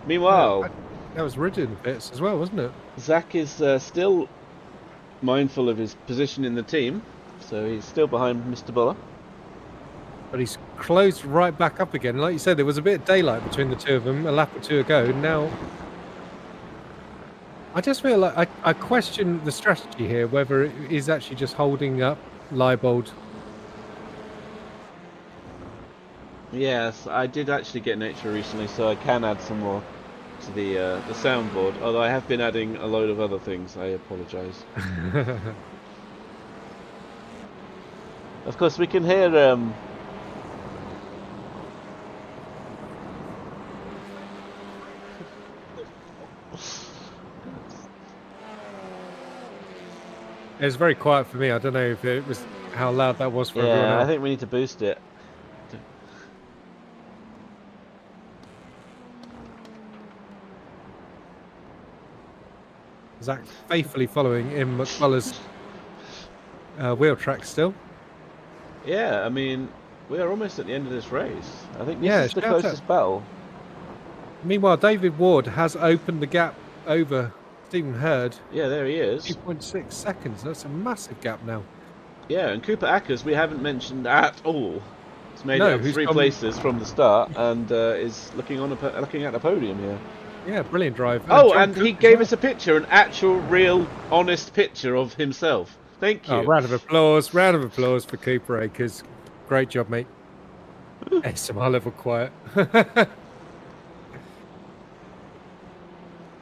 Meanwhile... That was Rid in the pits as well, wasn't it? Zach is still mindful of his position in the team, so he's still behind Mr. Buller. But he's closed right back up again. Like you said, there was a bit of daylight between the two of them a lap or two ago. Now, I just feel like I question the strategy here, whether it is actually just holding up Leibold. Yes, I did actually get Nature recently, so I can add some more to the soundboard. Although I have been adding a load of other things. I apologise. Of course, we can hear. It was very quiet for me. I don't know if it was how loud that was for everyone Yeah, else. I think we need to boost it. Zach faithfully following in McCullough's wheel track still. Yeah, I mean, we are almost at the end of this race. I think this Yeah, is the shout out. closest battle. Meanwhile, David Ward has opened the gap over Stephen Hurd. Yeah, there he is. 2.6 seconds. That's a massive gap now. Yeah, and Cooper Ackers we haven't mentioned at all. He's made No, it up who's 3 come- places from the start and is looking at the podium here. Yeah, brilliant drive. Oh, John and Cook he as gave well. us a picture, an actual, real, honest picture of himself. Thank you. Oh, round of applause for Cooper Akers. Great job, mate. ASMR level quiet. I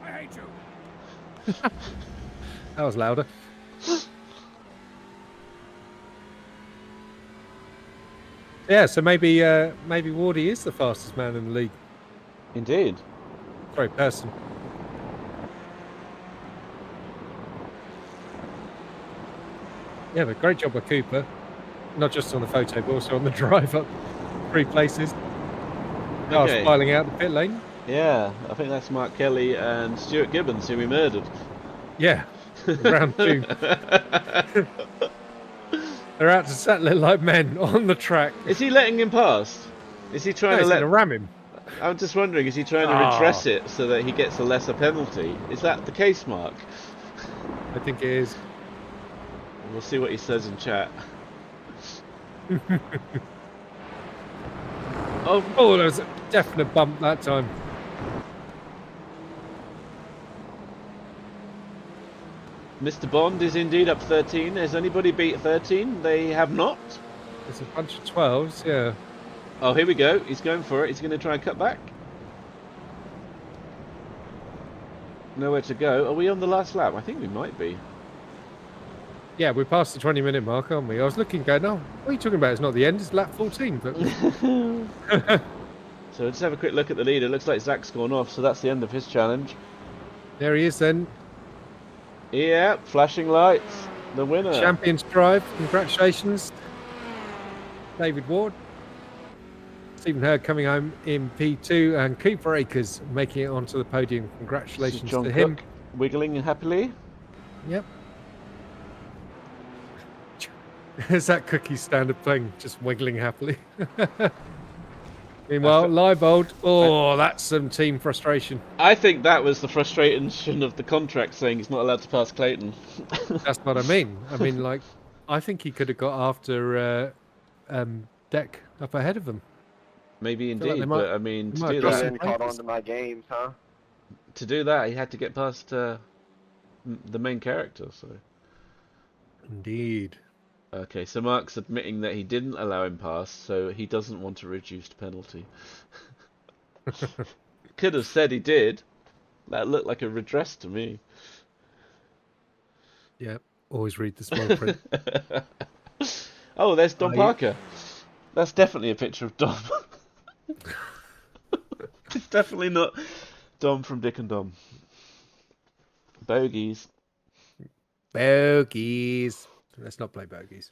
hate you. That was louder. Yeah, so maybe Wardy is the fastest man in the league. Indeed. Sorry, person. Yeah, but great job by Cooper. Not just on the photo, but also on the drive up 3 places. Cars Okay. filing out the pit lane. Yeah, I think that's Mark Kelly and Stuart Gibbons who we murdered. Yeah, round 2. They're out to settle it like men on the track. Is he letting him pass? Is he trying No, to he's let... gonna ram him. I'm just wondering, is he trying to redress it so that he gets a lesser penalty? Is that the case, Mark? I think it is. We'll see what he says in chat. Oh, there was a definite bump that time. Mr. Bond is indeed up 13. Has anybody beat 13? They have not. There's a bunch of 12s, yeah. Oh, here we go. He's going for it. He's going to try and cut back. Nowhere to go. Are we on the last lap? I think we might be. Yeah, we're past the 20-minute mark, aren't we? I was looking, going, oh, what are you talking about? It's not the end, it's lap 14. But So let's have a quick look at the leader. Looks like Zach's gone off, so that's the end of his challenge. there he is then. Yeah, flashing lights. The winner. Champions drive. Congratulations. David Ward. Stephen Hurd coming home in P2 and Cooper Akers making it onto the podium. Congratulations John to Cook him. wiggling happily. Yep. Is that Cookie standard playing, just wiggling happily? Meanwhile, Leibold, that's some team frustration. I think that was the frustration of the contract saying he's not allowed to pass Clayton. That's what I mean. I mean, like, I think he could have got after Deck up ahead of him. Maybe feel like indeed, they might- but I mean, they to might do have You got that, hadn't caught on to my games, huh? he had to get past the main character. So Indeed. okay, so Mark's admitting that he didn't allow him pass, so he doesn't want a reduced penalty. Could have said he did. That looked like a redress to me. Yep. Always read the small print. Oh, there's Dom Oh, Parker. That's definitely a picture of Dom. It's definitely not Dom from Dick and Dom. Bogies. Bogies. Let's not play bogies.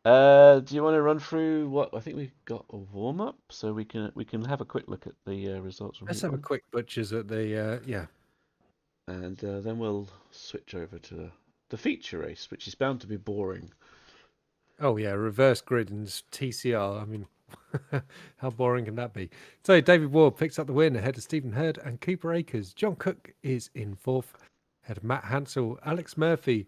Do you want to run through what I think we've got a warm up, so we can have a quick look at the results from Let's here, have a quick butchers at the and then we'll switch over to the feature race, which is bound to be boring. Oh yeah, reverse grid and TCR. I mean, how boring can that be? So David Ward picks up the win ahead of Stephen Hurd and Cooper Akers. John Cook is in 4th, ahead of Matt Hansel, Alex Murphy,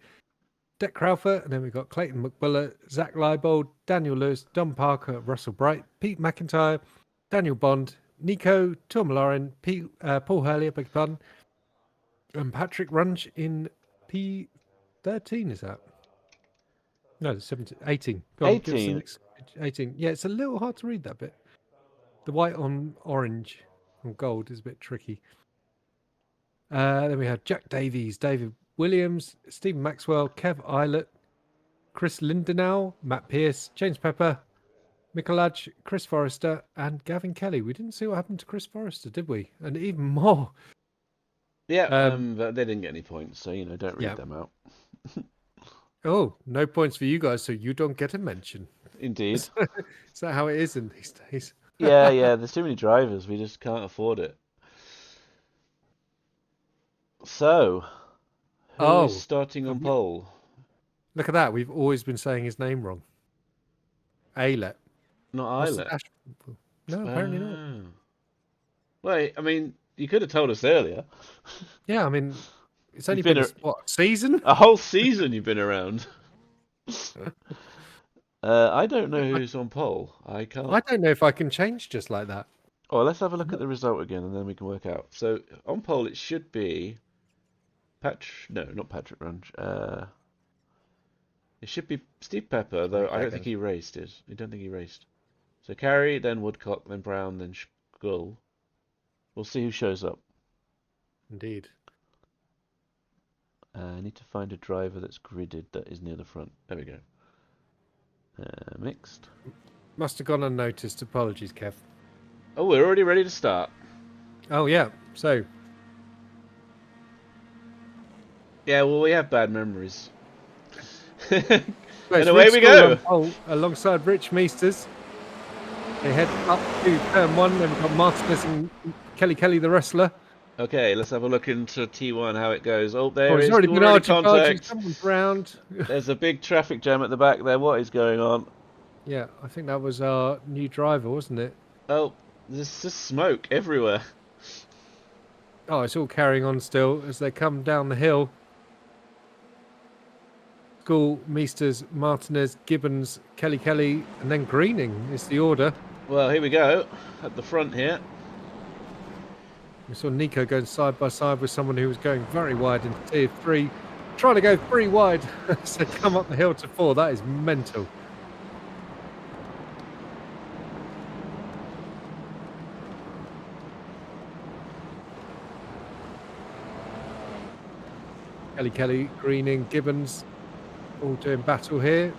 Deck Crowther, and then we've got Clayton McBullett, Zach Leibold, Daniel Lewis, Don Parker, Russell Bright, Pete McIntyre, Daniel Bond, Nico Tourmalorin, Paul Hurley, I beg your pardon, and Patrick Runge in P13, is that? No, 17, 18. Go on, give us the 18. next- 18. Yeah, it's a little hard to read that bit. The white on orange on gold is a bit tricky. Then we have Jack Davies, David Williams, Stephen Maxwell, Kev Eilert, Chris Lindenau, Matt Pierce, James Pepper, Michelaj, Chris Forrester, and Gavin Kelly. We didn't see what happened to Chris Forrester, did we? And even more. Yeah, but they didn't get any points, so don't read them out. Oh, no points for you guys, so you don't get a mention. Indeed. Is that how it is in these days? yeah. There's too many drivers. We just can't afford it. So, who is starting on pole? Look at that. We've always been saying his name wrong. Alet. Not Eilert. No, apparently not. Well, I mean, you could have told us earlier. Yeah, I mean, it's only been what, season? A whole season you've been around. I don't know who's on pole. I can't. I don't know if I can change just like that. Oh, let's have a look at the result again, and then we can work out. So on pole, it should be No, not Patrick Runge. It should be Steve Pepper, though I don't think he raced it. I don't think he raced. So Carey, then Woodcock, then Brown, then Skull. We'll see who shows up. Indeed. I need to find a driver that's gridded that is near the front. There we go. Mixed. Must have gone unnoticed. Apologies, Kev. Oh, we're already ready to start. Oh, yeah. So. Yeah, well, we have bad memories. And away we go. Alongside Rich Meesters. They head up to turn 1. Then we've got Martinez and Kelly the wrestler. Okay, let's have a look into T1 how it goes. Oh, there is already been contact. Someone's round. There's a big traffic jam at the back there. What is going on? Yeah, I think that was our new driver, wasn't it? Oh, there's just smoke everywhere. Oh, it's all carrying on still as they come down the hill. School, Meesters, Martinez, Gibbons, Kelly, and then Greening is the order. Well, here we go at the front here. We saw Nico going side by side with someone who was going very wide into tier 3, trying to go 3 wide. So come up the hill to 4. That is mental. Kelly, Greening, Gibbons, all doing battle here.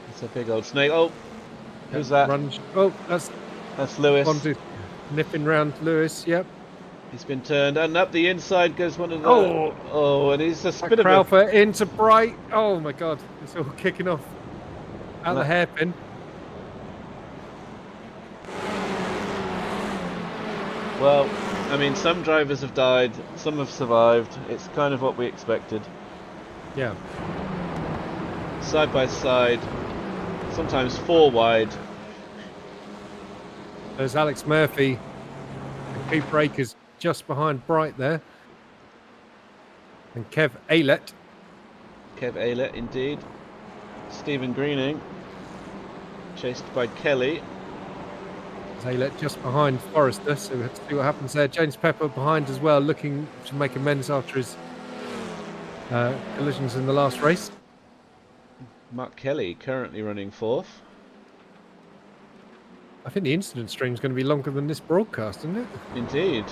It's a big old snake. Oh, who's that? Oh, that's Lewis. Nipping round Lewis, yep. He's been turned, and up the inside goes one of the... Oh, and he's a bit of Crowther into Bright. Oh my God, it's all kicking off at the hairpin. Well, I mean, some drivers have died, some have survived. It's kind of what we expected. Yeah. Side by side, sometimes 4 wide. There's Alex Murphy and Cooper Akers just behind Bright there. And Kev Alet. Kev Alet, indeed. Stephen Greening, chased by Kelly. Alet just behind Forrester, so we have to see what happens there. James Pepper behind as well, looking to make amends after his collisions in the last race. Mark Kelly currently running 4th. I think the incident stream is going to be longer than this broadcast, isn't it? Indeed.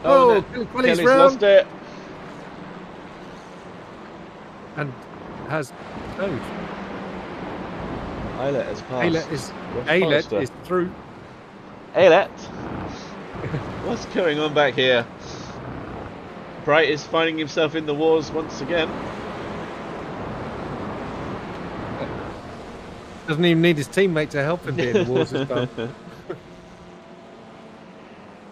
Oh, no. Kelly's lost it. And has towed. Alet has passed. Alet is through. Alet? What's going on back here? Bright is finding himself in the wars once again. Doesn't even need his teammate to help him be in the wars as well.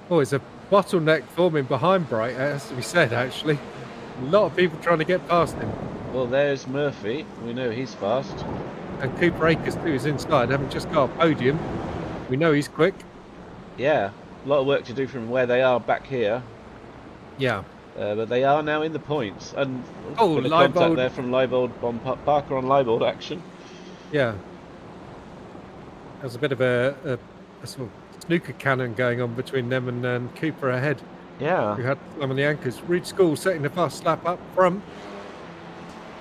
Oh, it's a bottleneck forming behind Bright, it has to be said, actually. A lot of people trying to get past him. Well, there's Murphy. We know he's fast. And Cooper Akers, too, is inside, having just got a podium. We know he's quick. Yeah, a lot of work to do from where they are back here. Yeah. But they are now in the points. And Leibold there from Leibold, Parker on Leibold action. Yeah. There's a bit of a sort of snooker cannon going on between them and Cooper ahead. Yeah. Who had some of the anchors. Rudskogen setting the fast lap up front.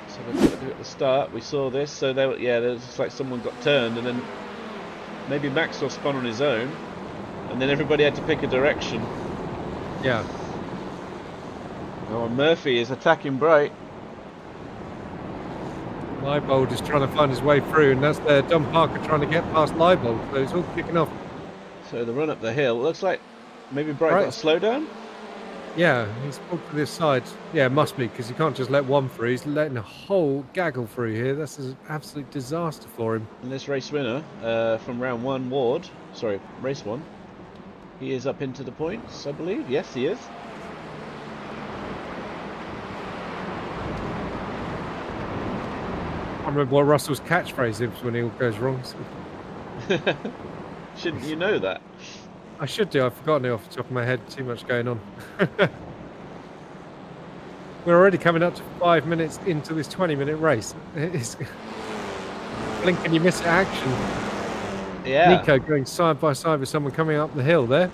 So they couldn't do it at the start. We saw this. So there was like someone got turned and then maybe Maxwell spun on his own, and then everybody had to pick a direction. Yeah. Oh, and Murphy is attacking Bright. Leibold is trying to find his way through, and that's Don Parker trying to get past Leibold, so it's all kicking off. So the run up the hill looks like maybe Bright got a slowdown. Yeah, he's pulled to this side. Yeah, it must be, because you can't just let one through. He's letting a whole gaggle through here. That's an absolute disaster for him. And this race winner from round 1, race 1, he is up into the points, I believe. Yes, he is. I remember what Russell's catchphrase is when it all goes wrong. Shouldn't you know that? I should do. I've forgotten it off the top of my head. Too much going on. We're already coming up to 5 minutes into this 20-minute race. It's blink and you miss it action. Yeah. Nico going side by side with someone coming up the hill there.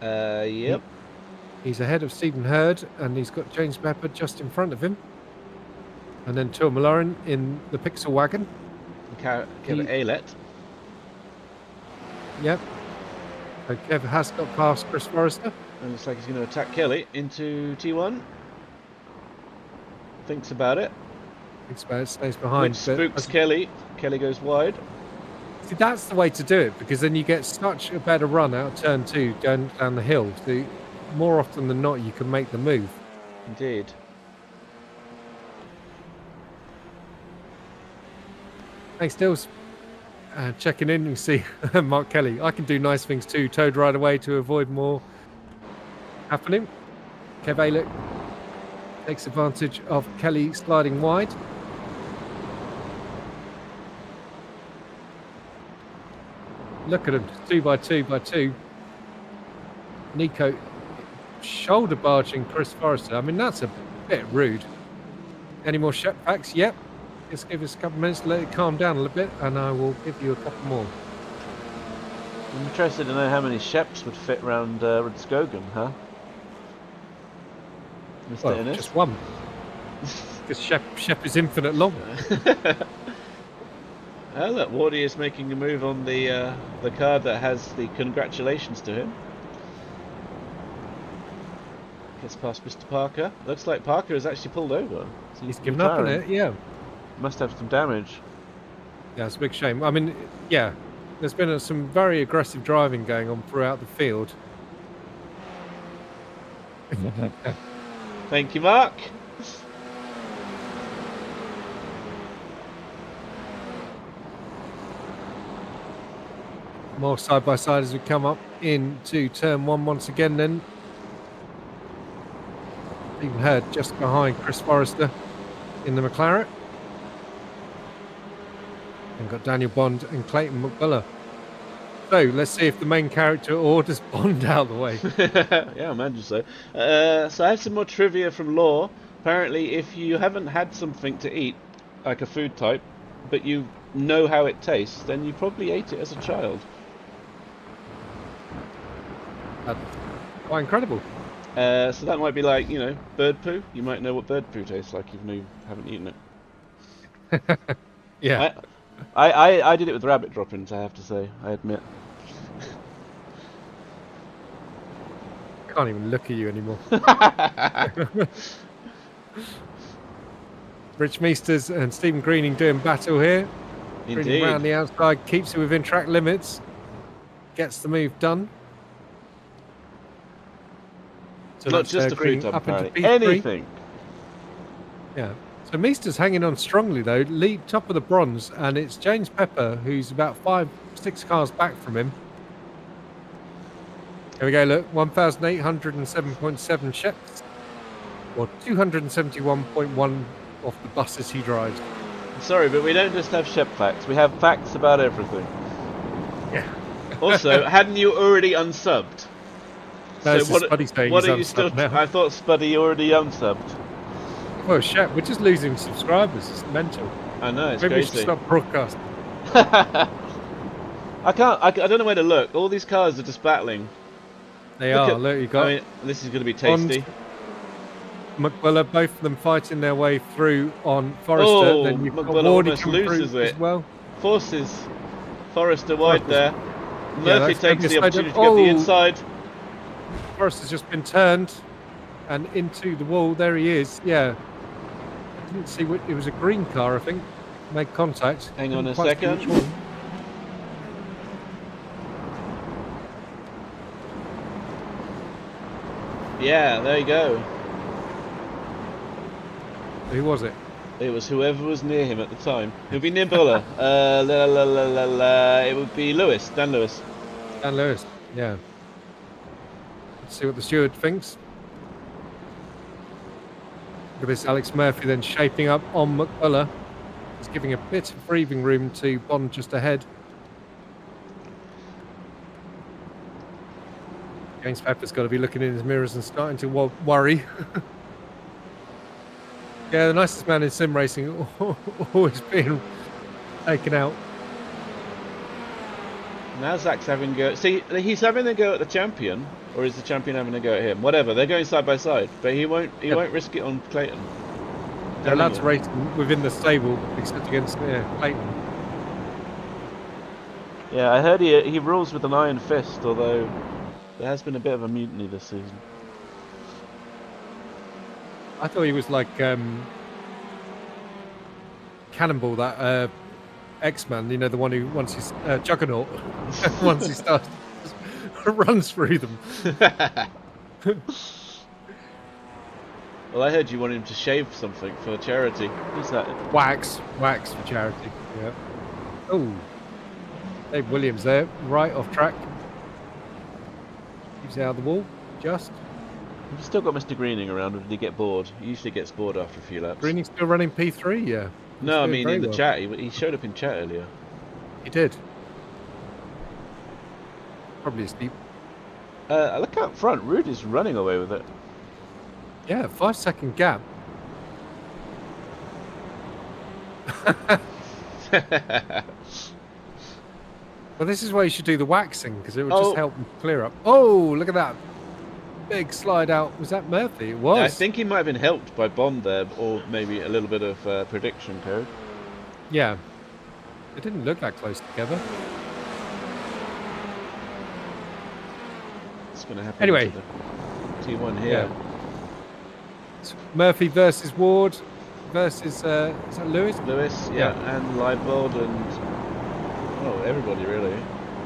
Yep. He's ahead of Stephen Hurd, and he's got James Pepper just in front of him. And then Tor Malloran in the Pixel Wagon. Kevin Aylett. Yep. So Kev has got past Chris Forrester. And looks like he's going to attack Kelly into T1. Thinks about it. Thinks about it, stays behind. Which spooks Kelly. Kelly goes wide. See, that's the way to do it, because then you get such a better run out of turn 2 going down the hill. So more often than not, you can make the move. Indeed. Thanks, Dills. Checking in, you see Mark Kelly. I can do nice things too. Towed right away to avoid more happening. Kev Aylett takes advantage of Kelly sliding wide. Look at him, 2 by 2 by 2. Nico shoulder barging Chris Forrester. I mean, that's a bit rude. Any more Shep facts? Yep. Just give us a couple of minutes to let it calm down a little bit, and I will give you a couple more. I'm interested to know how many Sheps would fit around Rudskogen, huh? Mr. Well, Innes? just one. Because Shep is infinite long. Oh, look, Wardy is making a move on the card that has the congratulations to him. Gets past Mr. Parker. Looks like Parker has actually pulled over. So He's given up on it, yeah. Must have some damage. Yeah, it's a big shame. I mean, yeah, there's been some very aggressive driving going on throughout the field. Thank you, Mark. More side by side as we come up into turn 1 once again then. Stephen Hurd just behind Chris Forrester in the McLaren. And got Daniel Bond and Clayton McBuller. So let's see if the main character orders Bond out of the way. Yeah, I imagine so. So I have some more trivia from Law. Apparently, if you haven't had something to eat, like a food type, but you know how it tastes, then you probably ate it as a child. That's quite incredible. So that might be like, you know, bird poo. You might know what bird poo tastes like even though you haven't eaten it. Yeah. I did it with rabbit droppings, I have to say, I admit. Can't even look at you anymore. Rich Meesters and Stephen Greening doing battle here. Indeed. Greening around the outside, keeps it within track limits, gets the move done. So not just a food type, up into P3. anything. Yeah. So Meester's hanging on strongly though, lead top of the bronze, and it's James Pepper who's about 5-6 cars back from him. Here we go, look, 1,807.7 Sheps, or 271.1 off the buses he drives. Sorry, but we don't just have Shep facts, we have facts about everything. Yeah. Also, hadn't you already unsubbed? No, So what are you still? now. I thought Spuddy already unsubbed. Oh, Shep, we're just losing subscribers. It's mental. I know, it's Maybe we crazy. should stop broadcasting. I don't know where to look. All these cars are just battling. They are. Look, you got. I mean, this is going to be tasty. McBuller, both of them fighting their way through on Forrester. Oh, then you've got McBuller Wardy almost come through loses it. as well. Forces Forrester wide there. Yeah, Murphy that's gonna takes be a the side opportunity to jump. get the Oh! inside. Forrest has just been turned and into the wall. There he is. Yeah. I didn't see what it was. A green car, I think. Made contact. Hang on Couldn't a quite see which second. one. Yeah, there you go. Who was it? It was whoever was near him at the time. It would be Nimbula. It would be Lewis, Dan Lewis. Dan Lewis. Yeah. Let's see what the steward thinks. Look at this Alex Murphy then shaping up on McCullough. He's giving a bit of breathing room to Bond just ahead. James Pepper's got to be looking in his mirrors and starting to worry. Yeah, the nicest man in sim racing always being taken out. Now Zach's having a go. See, he's having a go at the champion, or is the champion having a go at him? Whatever. They're going side by side, but he won't. He won't risk it on Clayton. They're allowed to race within the stable, except against Clayton. Yeah, I heard he rules with an iron fist, although there has been a bit of a mutiny this season. I thought he was like Cannonball, that X-Man, you know, the one who once he's Juggernaut, once he starts, runs through them. Well, I heard you want him to shave something for charity. Who's that? Wax for charity. Yeah. Oh, Dave Williams there, right off track. Keeps it out of the wall, just. We've still got Mr. Greening around, or did he get bored? He usually gets bored after a few laps. Greening's still running P3, yeah. No, I mean in the chat. He showed up in chat earlier. He did. Probably asleep. Look out front. Rude is running away with it. Yeah, 5-second gap. Well, this is why you should do the waxing, because it would just help them clear up. Oh, look at that. Big slide out. Was that Murphy? It was. Yeah, I think he might have been helped by Bond there, or maybe a little bit of prediction code. Yeah. It didn't look that close together. It's going to happen anyway, to the T1 here. Yeah. It's Murphy versus Ward versus, is that Lewis? Lewis, yeah, and Leibold and... Oh, everybody really.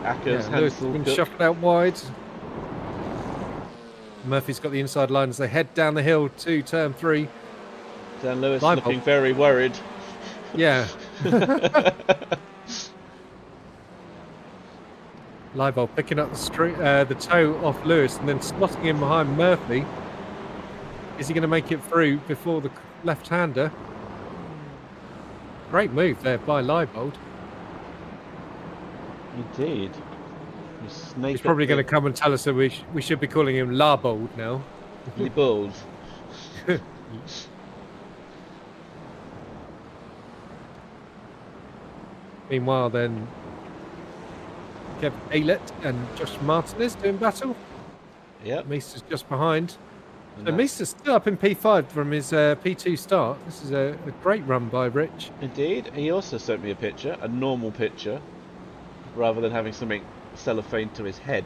Ackers, Lewis has been shuffled out wide. Murphy's got the inside line as they head down the hill to turn 3. Dan Lewis looking very worried. Yeah. Leibold picking up the toe off Lewis and then slotting him behind Murphy. Is he going to make it through before the left-hander? Great move there by Leibold. Indeed. He's probably going to come and tell us that we should be calling him Larbold now. Leibold. Meanwhile, then Kev Aylett and Josh Martinez doing battle. Yep. Meester's just behind. So Meester's still up in P5 from his P2 start. This is a great run by Rich. Indeed. He also sent me a picture, a normal picture, rather than having something cellophane to his head,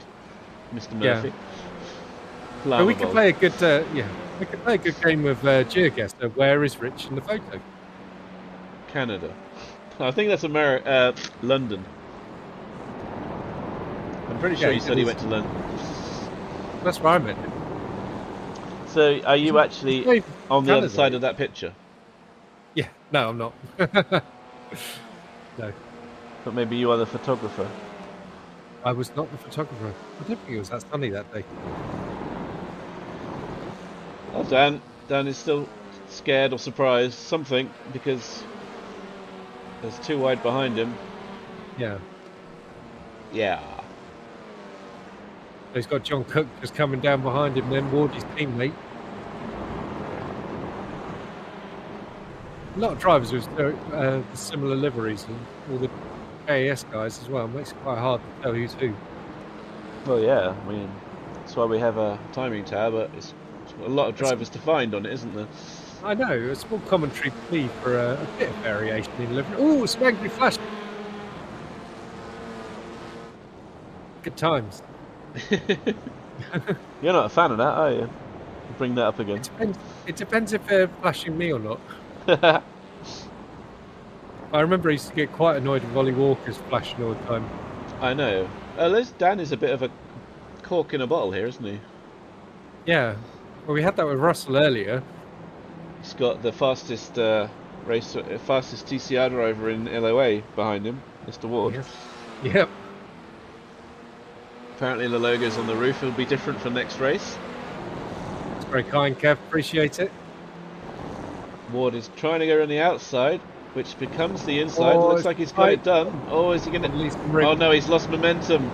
Mr. Murphy. Yeah. We could play a good, we could play a good game of GeoGuessr. Where is Rich in the photo? Canada. I think that's London. I'm pretty sure you said he went to London. That's where I meant him. So, are you actually on the other side of that picture? Yeah. No, I'm not. No. But maybe you are the photographer. I was not the photographer. I don't think it was that sunny that day. Oh, Dan is still scared or surprised, something, because there's 2 wide behind him. Yeah. Yeah. He's got John Cook just coming down behind him, then Wardy's teammate. A lot of drivers with similar liveries and all the AAS guys as well. It makes it quite hard to tell who's who. Well, yeah, I mean, that's why we have a timing tab, but it's a lot of drivers to find on it, isn't there? I know, a small commentary plea for a bit of variation in livery. Oh, some angry flash. Good times. You're not a fan of that, are you? Bring that up again. It depends if they're flashing me or not. I remember I used to get quite annoyed with Ollie Walker's flashing all the time. I know. Dan is a bit of a cork in a bottle here, isn't he? Yeah. Well, we had that with Russell earlier. He's got the fastest fastest TCR driver in LOA behind him, Mr. Ward. Yes. Yep. Apparently the logos on the roof will be different for next race. It's very kind, Kev. Appreciate it. Ward is trying to go on the outside, which becomes the inside. Oh, Looks like he's got it done. Oh, is he going to... Oh no, he's lost momentum.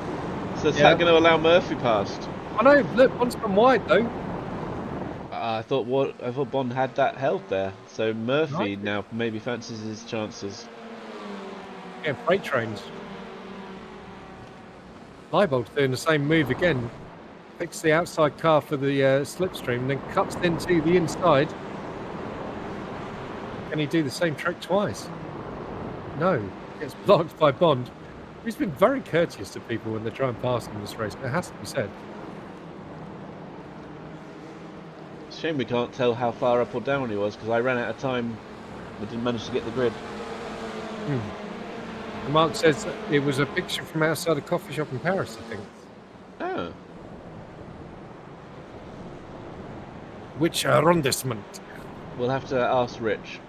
So is that going to allow Murphy past? I know. Look, Bond's gone wide though. I thought Bond had that held there. So Murphy now maybe fancies his chances. Yeah, freight trains. Leibold's doing the same move again. Picks the outside car for the slipstream, then cuts into the inside. Can he do the same trick twice? No. Gets blocked by Bond. He's been very courteous to people when they try and pass him in this race. It has to be said. Shame we can't tell how far up or down he was, because I ran out of time. I didn't manage to get the grid. Mark says it was a picture from outside a coffee shop in Paris, I think. Oh. Which arrondissement? We'll have to ask Rich.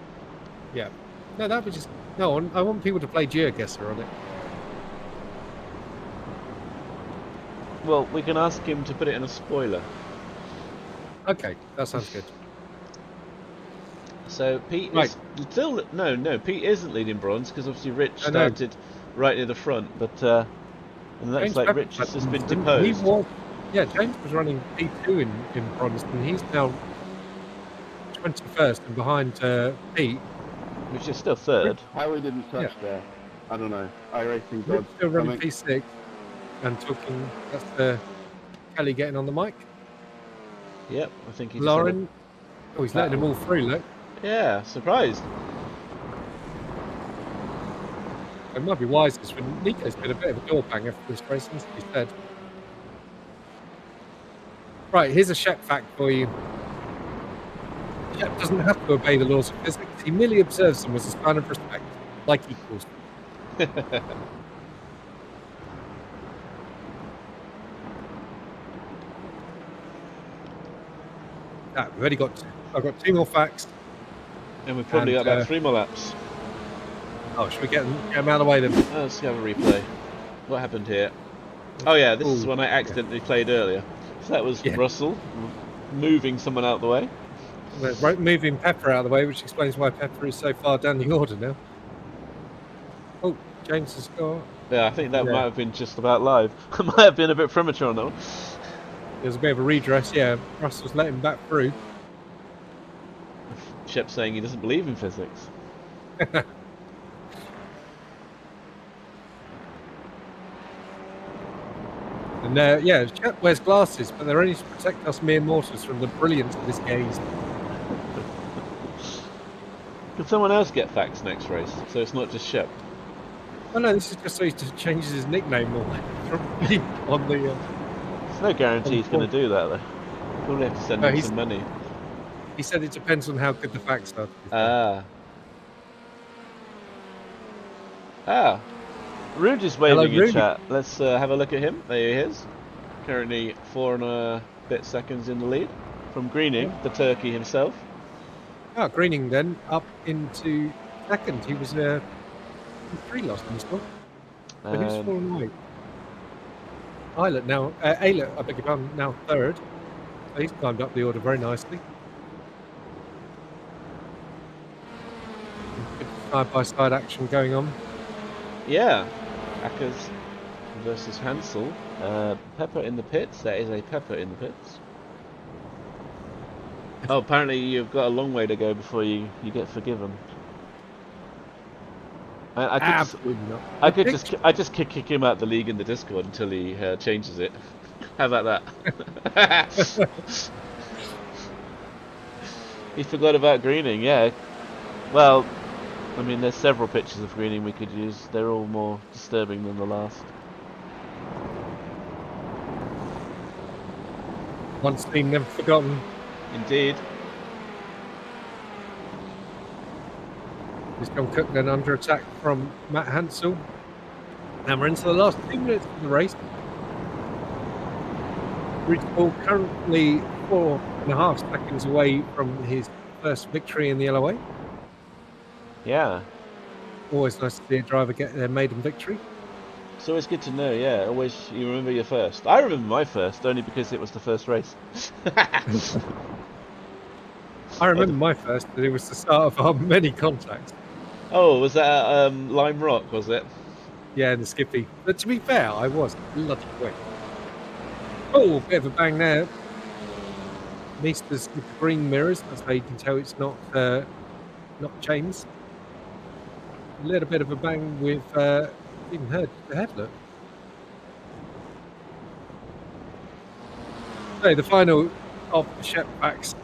Yeah. No, that was just... No, I want people to play GeoGuessr on it. Well, we can ask him to put it in a spoiler. Okay, that sounds good. So Pete is still... No, Pete isn't leading bronze, because obviously Rich started right near the front, but and it looks like Rich has just been deposed. James was running P2 in bronze, and he's now 21st and behind Pete. Which is still third. Harry didn't touch there. I don't know. iRacing Rick's gods. still running P6 and talking. That's Kelly getting on the mic. Yep, I think he's... Lauren. Oh, he's letting them all through, look. Yeah, surprised. It might be wise because Nico's been a bit of a door banger for this race, as he said. Right, here's a Shep fact for you. Shep doesn't have to obey the laws of physics. He merely observes them as a sign of respect, like equals. I've got 2 more facts. And we've probably got about 3 more laps. Oh, should we get them out of the way then? Let's have a replay. What happened here? Oh yeah, this is when I accidentally played earlier. So that was Russell moving someone out of the way. We're moving Pepper out of the way, which explains why Pepper is so far down the order now. Oh, James has got... Yeah, I think that might have been just about live. It might have been a bit premature on that one. There's a bit of a redress, yeah. Russell's let him back through. Shep's saying he doesn't believe in physics. And Shep wears glasses, but they're only to protect us mere mortals from the brilliance of his gaze. Could someone else get facts next race, so it's not just Shep? Oh no, this is just so he changes his nickname more on the... There's no guarantee he's going to do that, though. Probably have to send him some money. He said it depends on how good the facts are. Rude is waving in chat. Let's have a look at him. There he is. Currently 4 and a bit seconds in the lead from Greening, the turkey himself. Oh, Greening then up into second. He was 3 last time he scored. But who's fallen away? Eilert now, Eilert, I beg your pardon, now third. So he's climbed up the order very nicely. Good side-by-side action going on. Yeah, Ackers versus Hansel. Pepper in the pits. There is a Pepper in the pits. Oh, apparently you've got a long way to go before you get forgiven. Absolutely not. I just kick him out the league in the Discord until he changes it. How about that? He forgot about Greening, yeah. Well, I mean, there's several pictures of Greening we could use. They're all more disturbing than the last. Once seen, never forgotten. Indeed. Is John Cook then under attack from Matt Hansel? And we're into the last 2 minutes of the race. Rudskogen currently 4.5 seconds away from his first victory in the LOA. Yeah. Always nice to see a driver get their maiden victory. It's always good to know, yeah. Always you remember your first. I remember my first, only because it was the first race. I remember my first, but it was the start of our many contacts. Oh, was that Lime Rock, was it? Yeah, and the Skippy. But to be fair, I was bloody quick. Oh, bit of a bang there. Meesters with the green mirrors, that's how you can tell it's not chains. A little bit of a bang with even heard the headlight. So the final of the Shep packs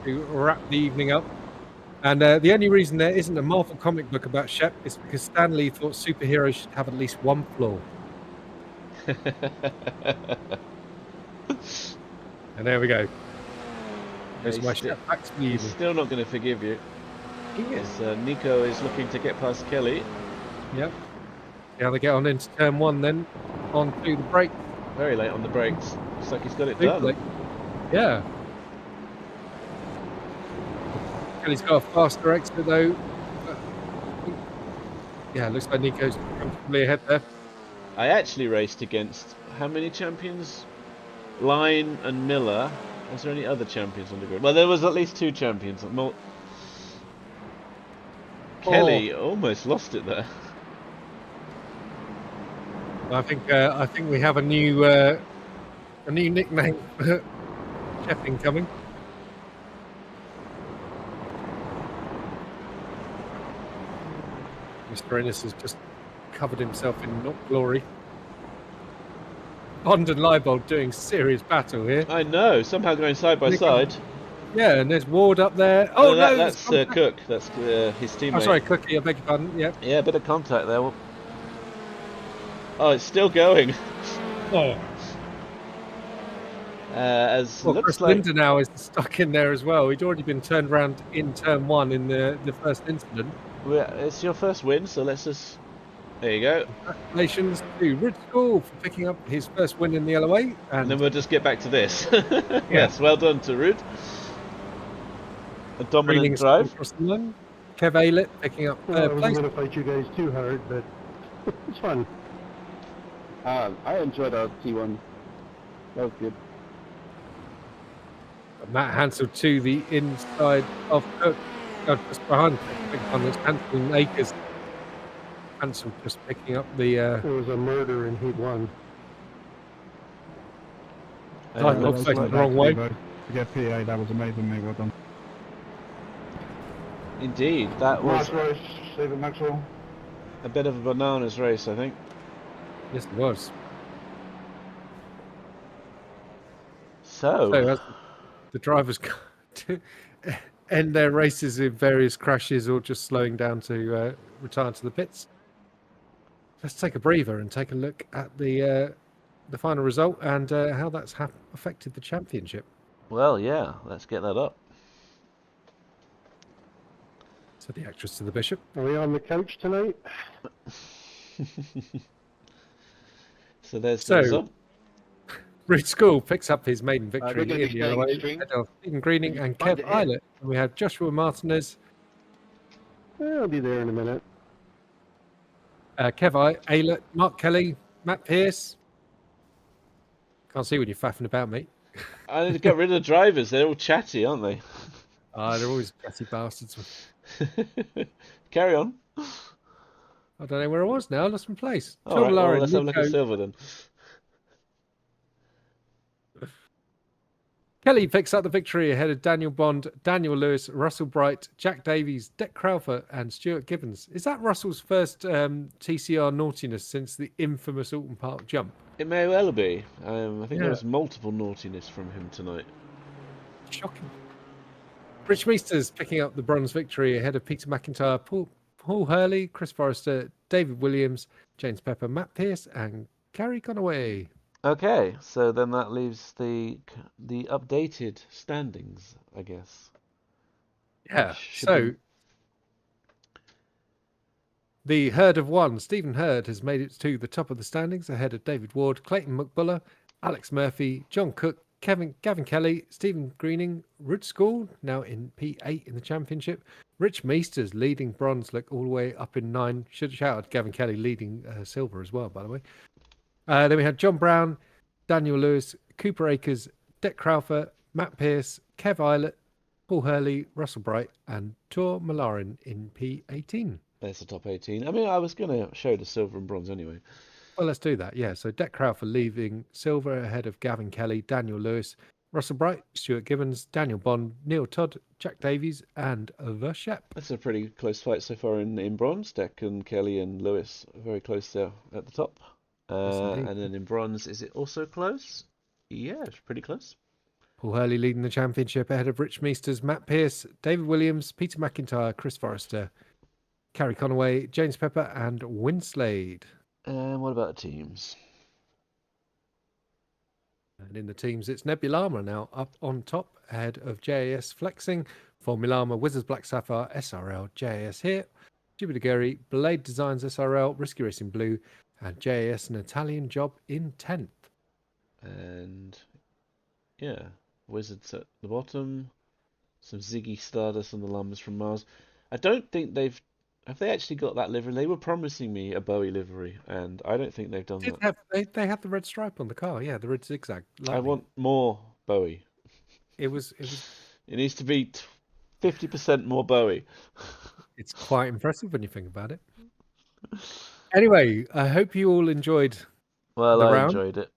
to wrap the evening up. And the only reason there isn't a Marvel comic book about Shep is because Stan Lee thought superheroes should have at least one flaw. And there we go. There's my Shep packs for the He's evening. still not going to forgive you. He is. Nico is looking to get past Kelly. Yep. See how they get on into turn one then. On to the brake. Very late on the brakes. Looks like he's got it Super done. late. Yeah. Kelly's got a faster exit though. Yeah, looks like Nico's comfortably ahead there. I actually raced against how many champions? Line and Miller. Was there any other champions on the grid? Well, there was at least 2 champions. Kelly almost lost it there. I think we have a new nickname for Sheffing coming. Mr. Ennis has just covered himself in not glory. Bond and Leibold doing serious battle here. I know, somehow going side by side. Yeah, and there's Ward up there. Oh, no, that's Cook. That's his teammate. Oh, sorry, Cookie, I beg your pardon. Yep. Yeah, a bit of contact there. Oh, it's still going. Oh. Looks Chris like Linder now is stuck in there as well. He'd already been turned around in turn one in the first incident. It's your first win, so let's just... There you go. Congratulations to Rudskogen for picking up his first win in the LOA. And then we'll just get back to this. Yes, well done to Rud. A dominant drive. Across the line. Kev Aylett picking up I place. wasn't going to fight you guys too hard, but it's fun. I enjoyed our T1. That was good. Matt Hansel to the inside of Cook. Just behind. Big one that's Hansel and Akers. Hansel just picking up the... There was a murder in Heat 1. Looks like the wrong way. To get PA, that was amazing, mate. Well done. Indeed, that was Last race, save it, Maxwell. a bit of a bananas race, I think. Yes, it was. So as the drivers to end their races in various crashes or just slowing down to return to the pits. Let's take a breather and take a look at the final result and how that's affected the championship. well, yeah, let's get that up. So the actress to the bishop. Are we on the couch tonight? So there's the result. Rudskogen picks up his maiden victory we're gonna in be the staying LOA. stream. Ahead of Stephen Greening and Find Kev it here. Eilert. And we have Joshua Martinez, I'll be there in a minute. Kev Eilert, Mark Kelly, Matt Pearce. Can't see when you're faffing about, mate. I need to get rid of the drivers. They're all chatty, aren't they? They're always chatty bastards. Carry on. I don't know where I was now. I lost my place. All right, well, Lauren, let's have a look at Nico. Silver then. Kelly picks up the victory ahead of Daniel Bond, Daniel Lewis, Russell Bright, Jack Davies, Dick Crowther, and Stuart Gibbons. Is that Russell's first TCR naughtiness since the infamous Alton Park jump? It may well be. I think there was multiple naughtiness from him tonight. Shocking. Rich Meesters picking up the bronze victory ahead of Peter McIntyre, Paul Hurley, Chris Forrester, David Williams, James Pepper, Matt Pearce, and Gary Conaway. Okay, so then that leaves the updated standings, I guess. Yeah. Should So be the Herd of One, Stephen Hurd, has made it to the top of the standings ahead of David Ward, Clayton McBuller, Alex Murphy, John Cook, Gavin Kelly, Stephen Greening, Rudskogen, now in P8 in the championship. Rich Meesters leading bronze, look all the way up in 9. Should have shouted Gavin Kelly leading silver as well, by the way. Then we had John Brown, Daniel Lewis, Cooper Akers, Dec Crowther, Matt Pearce, Kev Eilert, Paul Hurley, Russell Bright, and Tor Malarin in P18. there's the top 18. I mean, I was going to show the silver and bronze anyway. Well, let's do that. Yeah. So Dec Crowther leaving silver ahead of Gavin Kelly, Daniel Lewis, Russell Bright, Stuart Gibbons, Daniel Bond, Neil Todd, Jack Davies, and the Shep. That's a pretty close fight so far in bronze. Dec and Kelly and Lewis are very close there at the top. And then in bronze, is it also close? Yeah, it's pretty close. Paul Hurley leading the championship ahead of Rich Meesters, Matt Pearce, David Williams, Peter McIntyre, Chris Forrester, Carrie Conaway, James Pepper, and Winslade. And what about the teams? And in the teams, it's Nebulama now up on top ahead of JAS Flexing, Formulama, Wizards Black Sapphire, SRL, JAS here, Jupiter Gary, Blade Designs SRL, Risky Racing Blue, and JAS an Italian Job in 10th. And yeah, Wizards at the bottom. Some Ziggy Stardust and the Llamas from Mars. I don't think have they actually got that livery? They were promising me a Bowie livery, and I don't think they've done that. They had the red stripe on the car, yeah, the red zigzag. I want more Bowie. It needs to be 50% more Bowie. It's quite impressive when you think about it. Anyway, I hope you all enjoyed the round. Enjoyed it.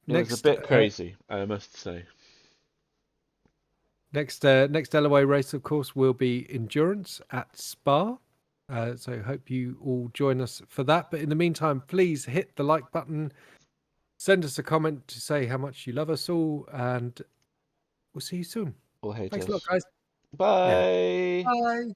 It was a bit crazy, I must say. Next LOA race, of course, will be endurance at Spa. So hope you all join us for that. But in the meantime, please hit the like button. Send us a comment to say how much you love us all. And we'll see you soon. Or hate Thanks us. a lot, guys. Bye. Yeah. Bye.